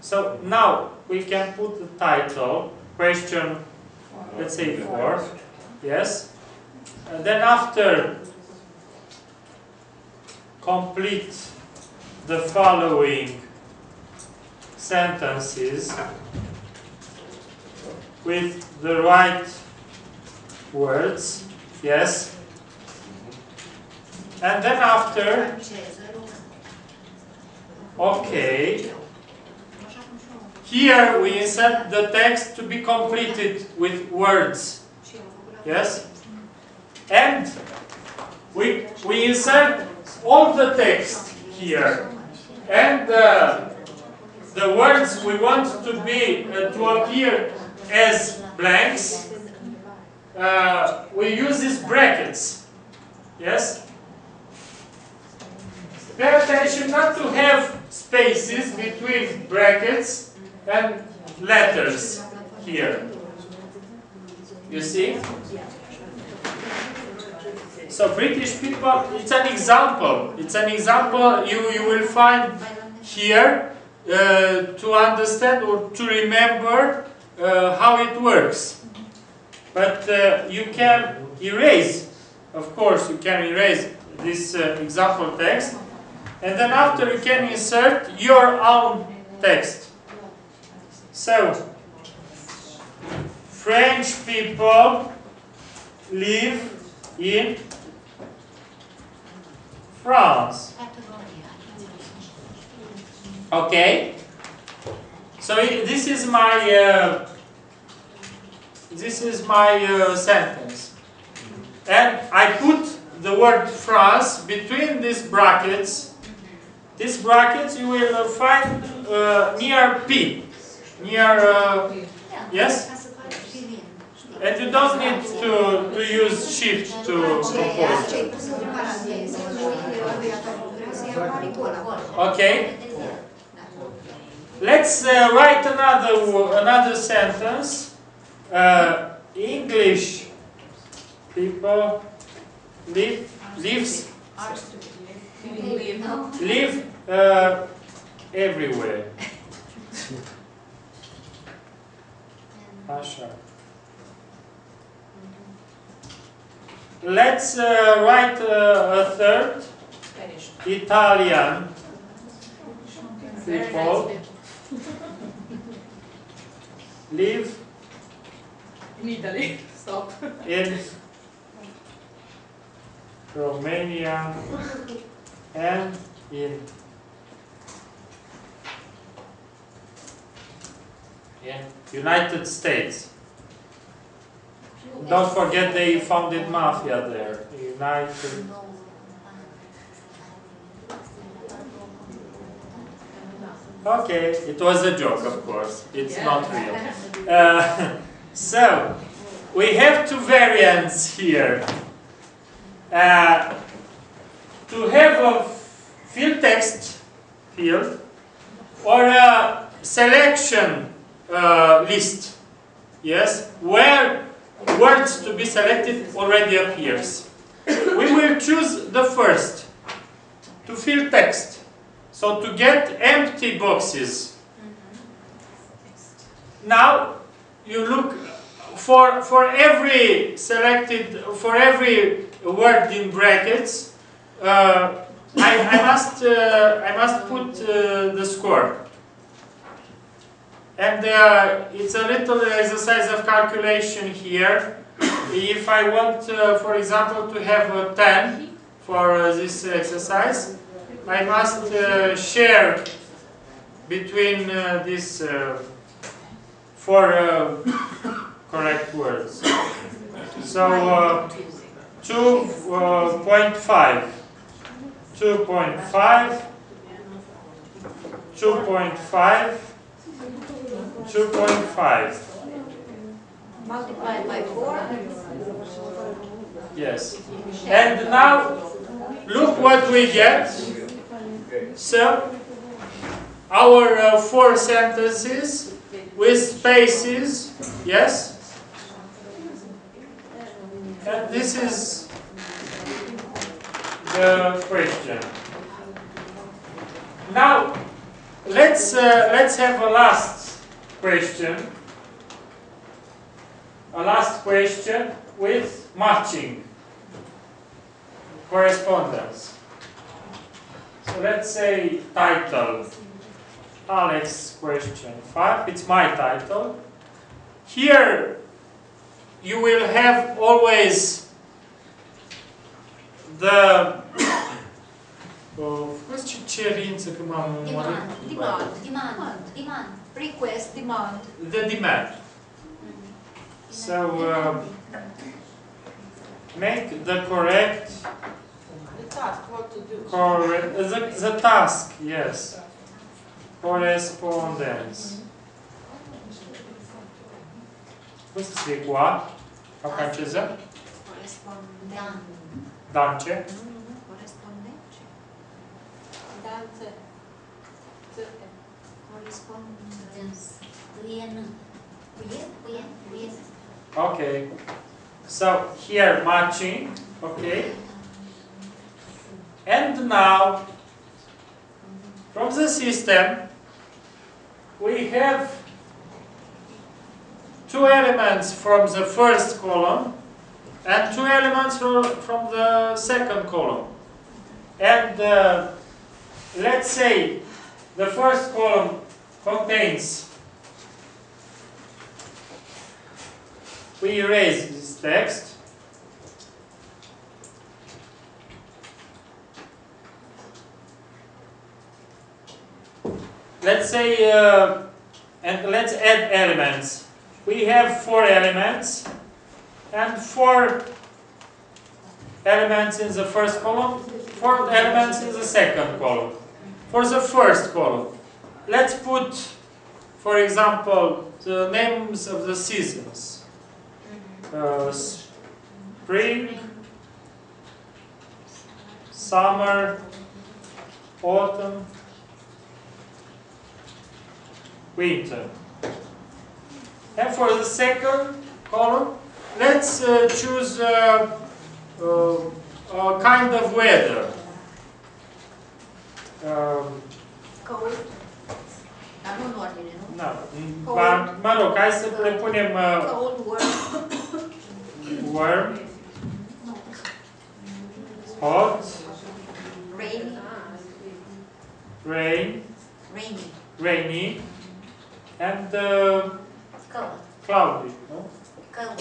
A: So now we can put the title, question, let's say 4. Yes. And then after, complete the following sentences with the right words. Yes. And then after, okay, here we insert the text to be completed with words. Yes? And we insert all the text here. And the words we want to be to appear as blanks, we use these brackets. Yes? Pay attention not to have spaces between brackets and letters here. You see? So British people, it's an example. It's an example you will find here to understand or to remember how it works. But you can erase, of course, you can erase this example text. And then after you can insert your own text. So, French people live in France. Okay? So this is my sentence. And I put the word France between these brackets. These brackets you will find near P. Near, yes? And you don't need to use shift to compose them. Okay? Let's write another sentence. English people lives Live everywhere. Așa. Let's write a third. Italian people live
K: In Italy. Stop.
A: in Romania and in United States. Don't forget they founded mafia there. United. Okay, it was a joke, of course. It's not real. So, we have two variants here. To have a field text field or a selection list, yes, where words to be selected already appears. We will choose the first, to fill text. So to get empty boxes. Now you look for every selected, for every word in brackets. I must put the score. And it's a little exercise of calculation here. If I want, for example, to have a 10 for this exercise, I must share between these four correct words. So 2.5, 2.5, 2.5, 2.5.
I: Multiplied by 4.
A: Yes. And now look what we get. So our four sentences with spaces, yes. And this is the question. Now let's have a last question. A last question with matching correspondence. So let's say title, Alex question 5, it's my title. Here you will have always the
I: Demand. Request, demand.
A: The demand. So make the correct the task, yes. Correspondence. Cum se scrie cu A? Ca franceză? Dance. Okay. So here matching, okay. And now from the system we have two elements from the first column and two elements from the second column. And let's say the first column contains, we erase this text. Let's say, and let's add elements. We have 4 elements and 4 elements in the first column, 4 elements in the second column. For the first column, let's put, for example, the names of the seasons. Spring, summer, autumn, winter. And for the second column, let's choose a kind of weather.
I: Cold. Dar nu în ordine, nu?
A: Da. Mă rog, hai să le punem
I: Cold,
A: warm, hot,
I: rainy,
A: rainy, and
I: cold.
A: cloudy. No?
I: Cold.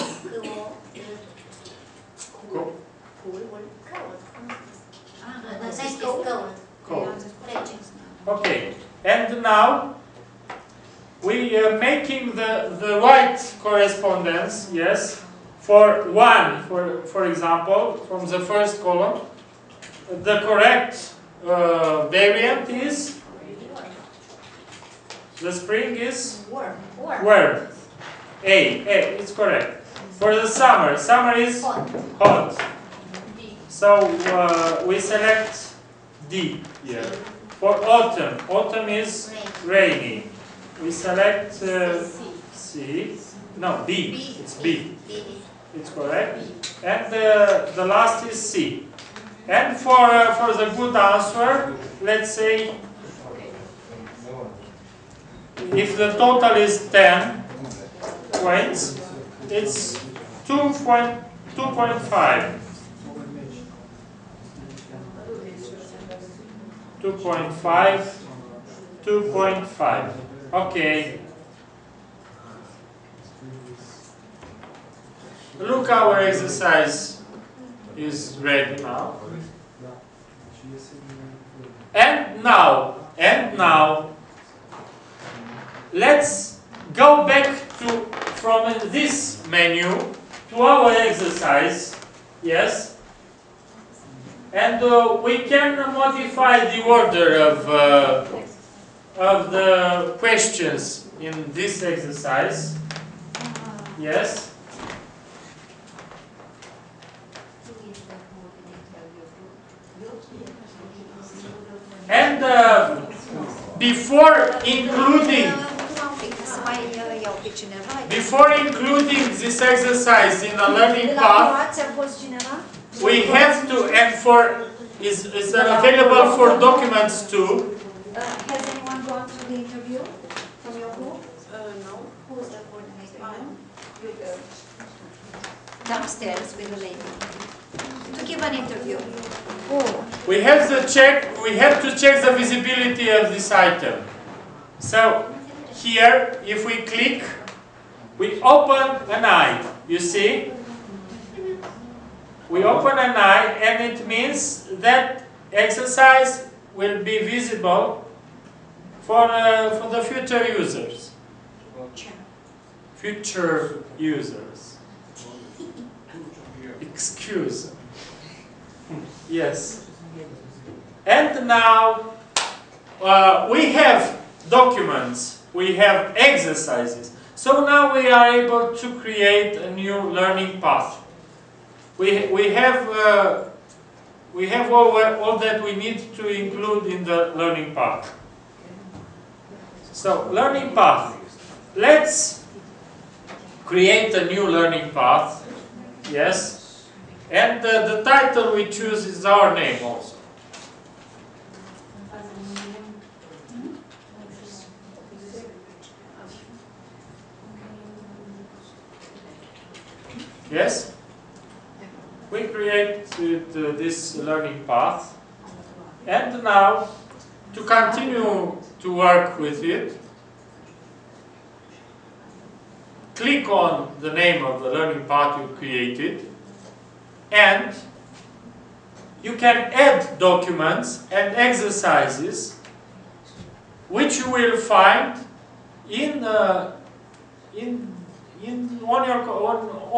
I: The next is cold.
A: Okay, and now we are making the right correspondence, yes, for one, for example, from the first column. The correct variant is, the spring is warm. It's correct. For the summer is hot. So we select D here. For autumn is rainy. We select C. No, B. It's B. It's correct. And the last is C. And for the good answer, let's say if the total is 10 points, it's 2.5. 2.5. Okay. Look, our exercise is ready now. And now, let's go back from this menu to our exercise. Yes. And we can modify the order of the questions in this exercise. Yes. And before including this exercise in the learning path, we have to, and is available for documents too.
I: Has anyone gone to the interview from your group? No. Who's the coordinator? You go. Downstairs with the lady. To give an interview. Oh.
A: We have to check the visibility of this item. So here, if we click, we open an eye. You see? We open an eye, and it means that exercise will be visible for the future users. Future users. Excuse. Yes. And now we have documents, we have exercises. So now we are able to create a new learning path. We have all that we need to include in the learning path. So learning path. Let's create a new learning path. Yes. And the title we choose is our name also. Yes? We create this learning path. And now, to continue to work with it, click on the name of the learning path you created. And you can add documents and exercises which you will find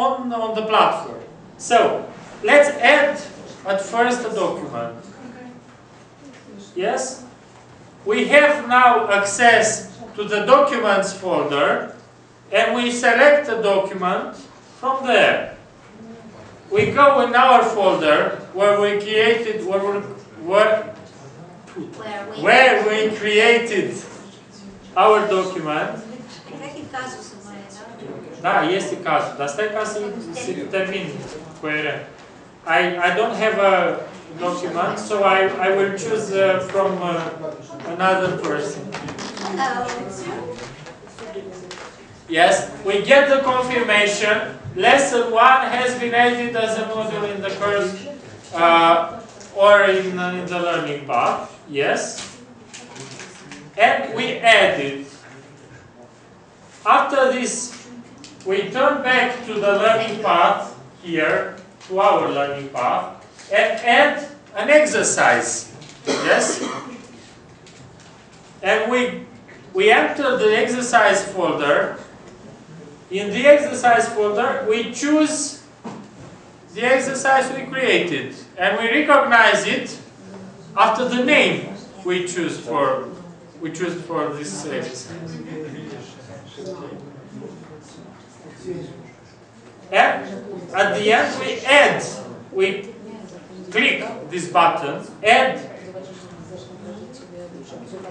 A: on the platform. So let's add at first a document. Yes? We have now access to the documents folder, and we select a document from there. We go in our folder where we created our document. Da, este cazul, dar stai ca să se termin coerent. I don't have a document, so I will choose from another person. Yes, we get the confirmation. Lesson 1 has been added as a module in the course or in the learning path. Yes. And we added. After this, we turn back to the learning path here, to our learning path, and add an exercise. Yes? And we enter the exercise folder. In the exercise folder, we choose the exercise we created, and we recognize it after the name we choose for this exercise. And at the end, we click this button, add,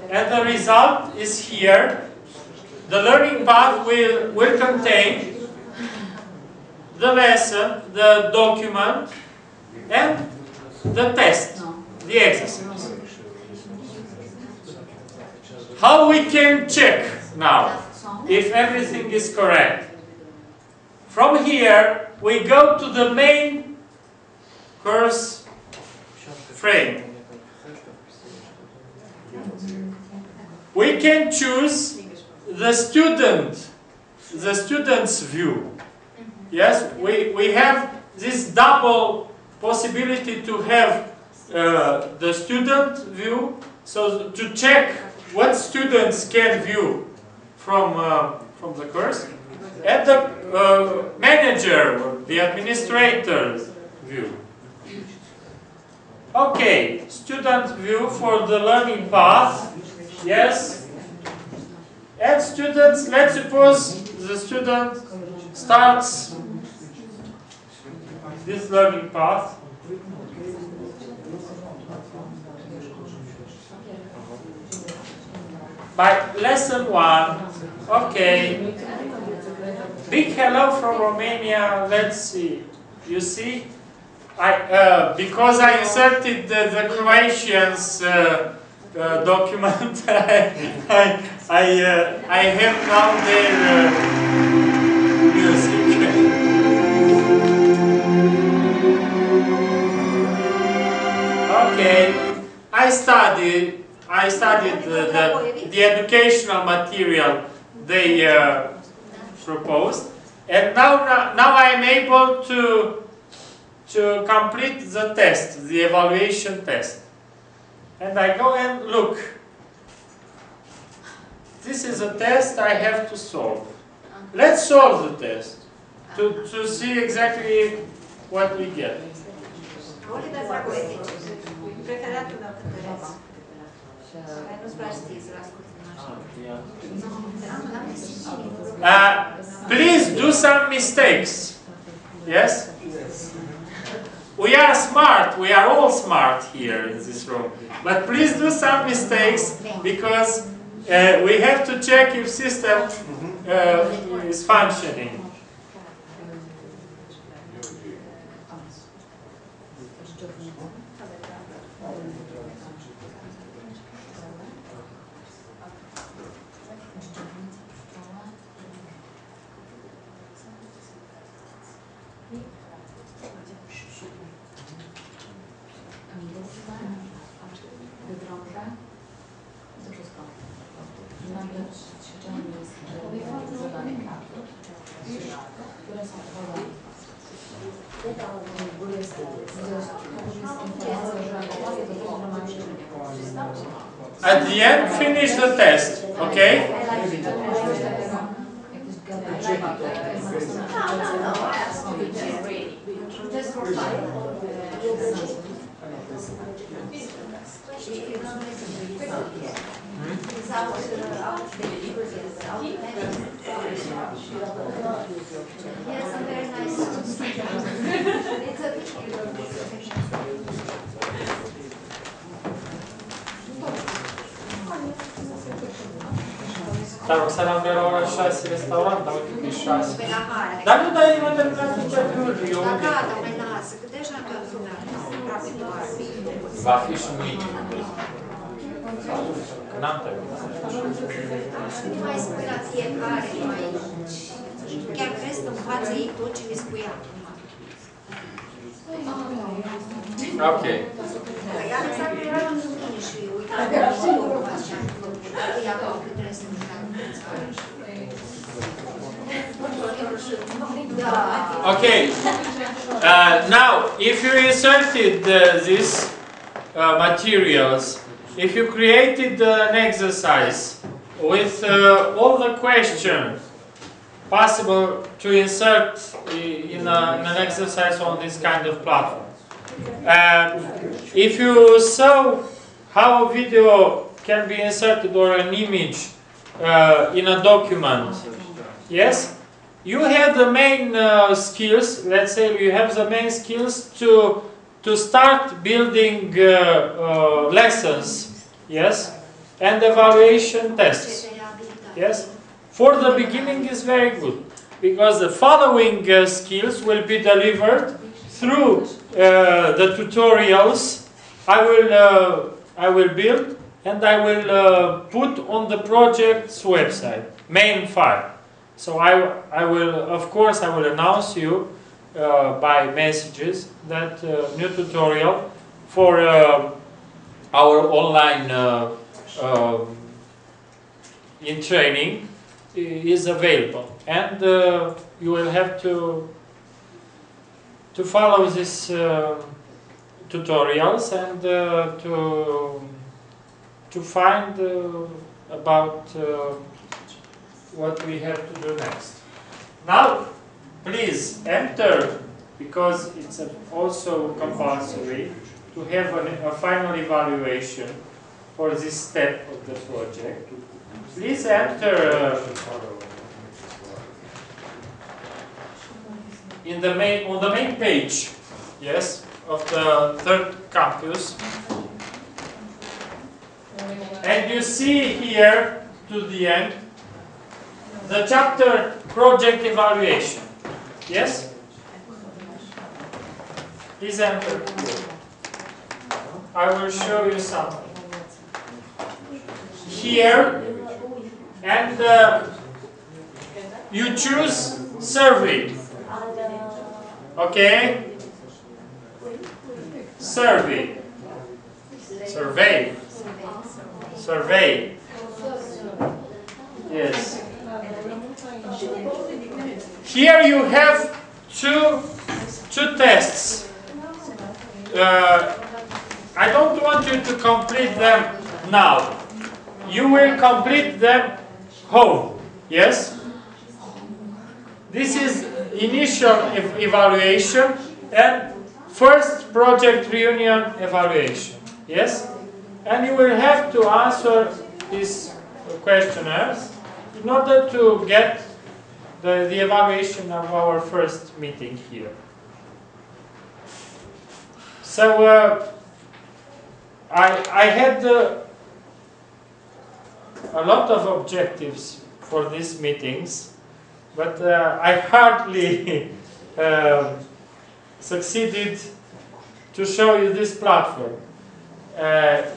A: and the result is here. The learning path will contain the lesson, the document, and the test, the exercise. How we can check now if everything is correct? From here, we go to the main course frame. We can choose the student's view. Yes, we have this double possibility to have the student view, so to check what students can view from the course, and the manager, the administrator view. Okay, student view for the learning path. Yes. And students, let's suppose the student starts this learning path. By lesson 1, okay. Big hello from Romania. Let's see. You see, because I inserted the Croatians document, I have now their music. Okay, I studied the educational material they proposed, and now I am able to complete the test, the evaluation test. And I go and look. This is a test I have to solve. Let's solve the test to see exactly what we get. Please do some mistakes. Yes? We are smart. We are all smart here in this room. But please do some mistakes, because we have to check if system is functioning. At the end, finish the test, okay? Dar Roxana vrea la ora 6 restaurant, dar uite că e 6. Dar nu dai, mă terminat interviul.
I: Gata, mai lasă, că deja gata.
A: Va fi și mâine. N-am terminat.
I: Nu mai spui la fiecare, mai chiar crezi în fața ei tot ce le spui acum.
A: Ok.
I: Alexandru era lângă mine și uita următorul așa. Îi acum că trebuie să
A: Okay. Now, if you inserted these materials, if you created an exercise with all the questions possible to insert in an exercise on this kind of platform, if you saw how a video can be inserted or an image in a document, yes? You have the main skills, let's say you have the main skills to start building lessons, yes, and evaluation tests, yes. For the beginning is very good, because the following skills will be delivered through the tutorials I will build and I will put on the project's website, main file. So I will, of course, I will announce you by messages that new tutorial for our online in training is available, and you will have to follow these tutorials and to find about what we have to do next. Now, please enter, because it's also compulsory to have a final evaluation for this step of the project. Please enter on the main page, yes, of the third campus, and you see here to the end the chapter project evaluation. Yes? Please enter. I will show you something. Here, and you choose survey. Okay? Survey. Survey. Survey. Yes. Here you have two tests. I don't want you to complete them now. You will complete them home. Yes? This is initial evaluation and first project reunion evaluation. Yes? And you will have to answer these questionnaires in order to get the evaluation of our first meeting here. So I had a lot of objectives for these meetings, but I hardly succeeded to show you this platform.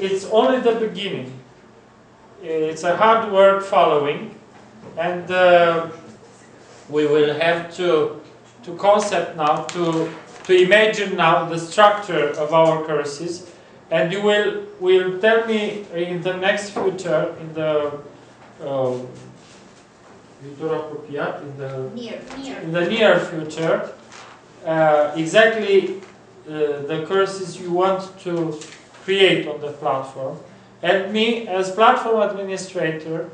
A: It's only the beginning. It's a hard work following, and we will have to concept now, to imagine now the structure of our courses, and you will tell me in the next future, in the in the near future, exactly the courses you want to create on the platform. And me, as platform administrator,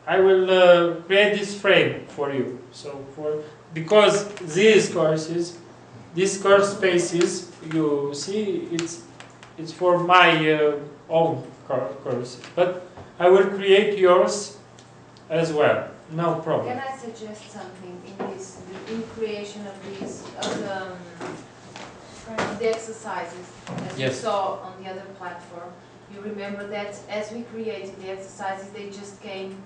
A: I will create this frame for you. So because these courses, these course spaces, you see, it's for my own courses. But I will create yours as well. No problem.
B: Can I suggest something in creation of these the exercises as you saw on the other platform? You remember that as we created the exercises, they just came.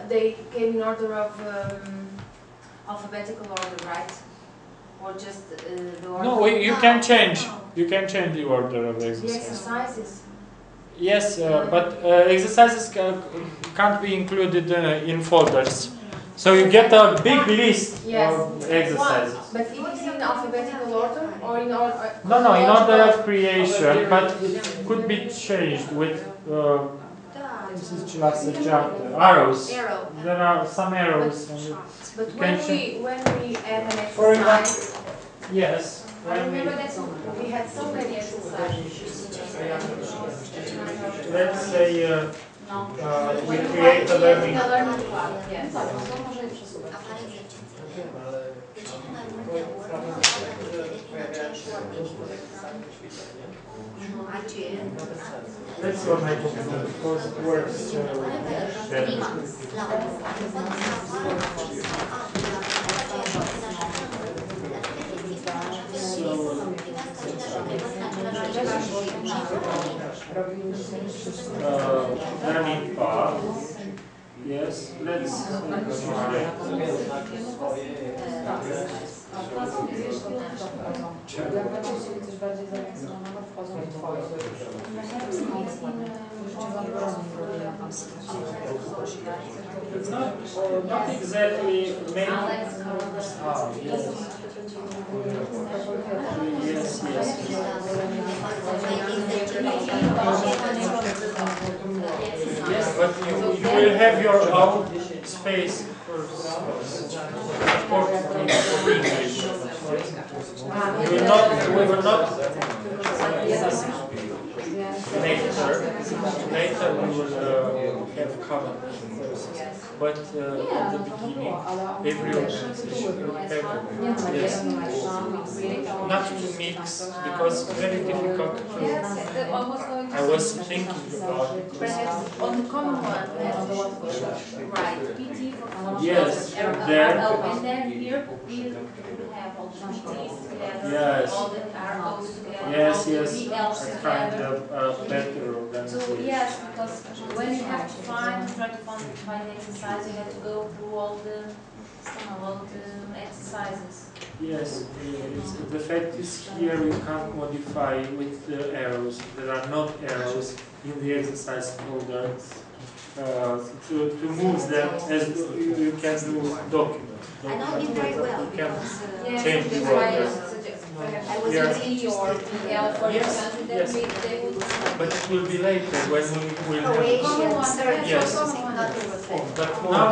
B: They came in order of alphabetical order, right? Or just the order?
A: No, you can change. You can change the order of
B: The
A: exercises.
B: exercises.
A: Yes, but exercises can't be included in folders. So you get a big list of exercises.
B: But it is in alphabetical order or in order?
A: No, in order of creation, but it could be changed with arrows. There are some arrows.
B: But when we add an
A: For
B: exercise,
A: example, yes.
B: I remember that we had so many exercises.
A: Let's say we create a learning.
B: Yes.
A: Let's go make it because it works better. Learning path. Yes, let's it's not exactly maybe. Yes. Yes, but you will have your own space for English. We will not later we will have common courses. But at the beginning, every organization will have not to mix because it's very difficult to. I was thinking about it.
B: Perhaps on the common one, right? PT for common.
A: Yes,
B: and
A: there.
B: And then here we have all the PTs together,
A: Yes.
B: all the ROs together,
A: Yes.
B: all the VLs
A: I find
B: together.
A: better
B: So
A: organization.
B: yes, because when you have to try to find the exercise, you have to go through all the exercises.
A: Yes, the fact is here you can't modify with the arrows. There are not arrows in the exercise folder to move them as you can do documents.
I: I know him very well.
A: You can
B: Yes,
A: change the
B: that's why I
A: order.
B: suggest
I: I
B: perhaps
I: was
A: Yes.
I: really
B: PT or VL for
A: Yes,
B: example, then
A: yes.
B: they would.
A: But it will be later when we will have.
I: Croatian, Serbian,
A: Yes. But now,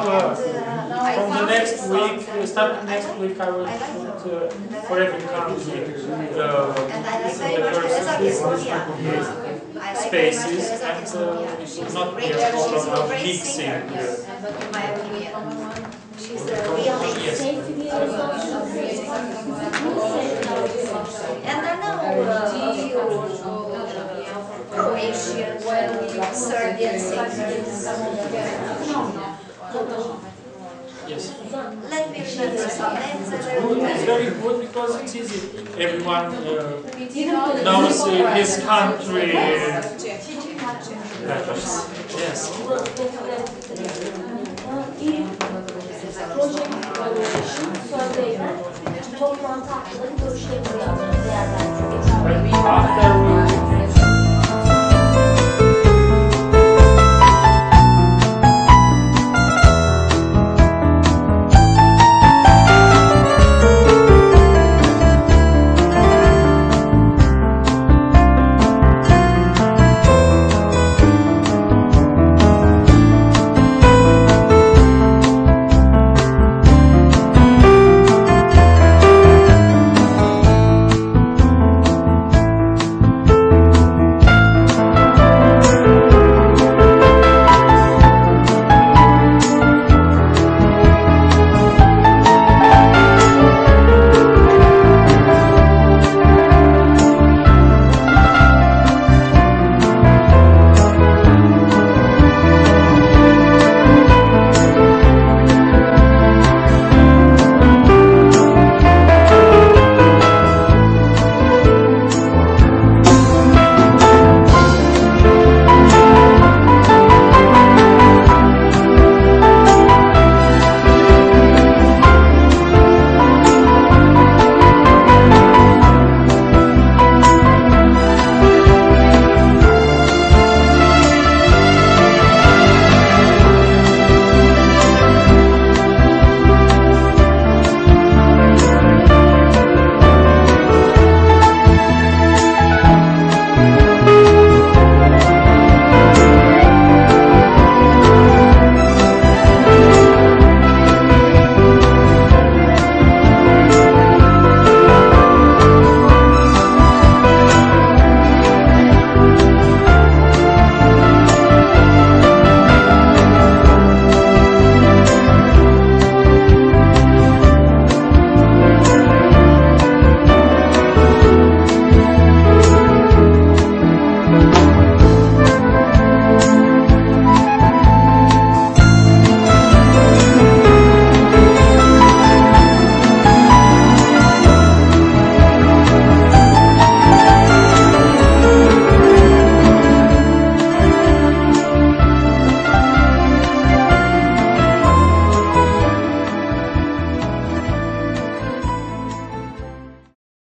A: from the next week, starting next week, I will put for every country
I: And I like very much Teresa Estonia. I like very much
A: spaces,
I: Teresa
A: and
I: Estonia.
A: it
I: She's
A: will
I: a
A: not be
I: great,
A: a
I: she's
A: problem
I: a
A: of
I: great
A: mixing.
I: singer, in my opinion. She's a real
A: Yes.
I: And I know Croatian, Serbian singers.
A: Yes.
I: Let me remember some names.
A: It's very good because it's easy. Everyone knows his country. Yes. But after we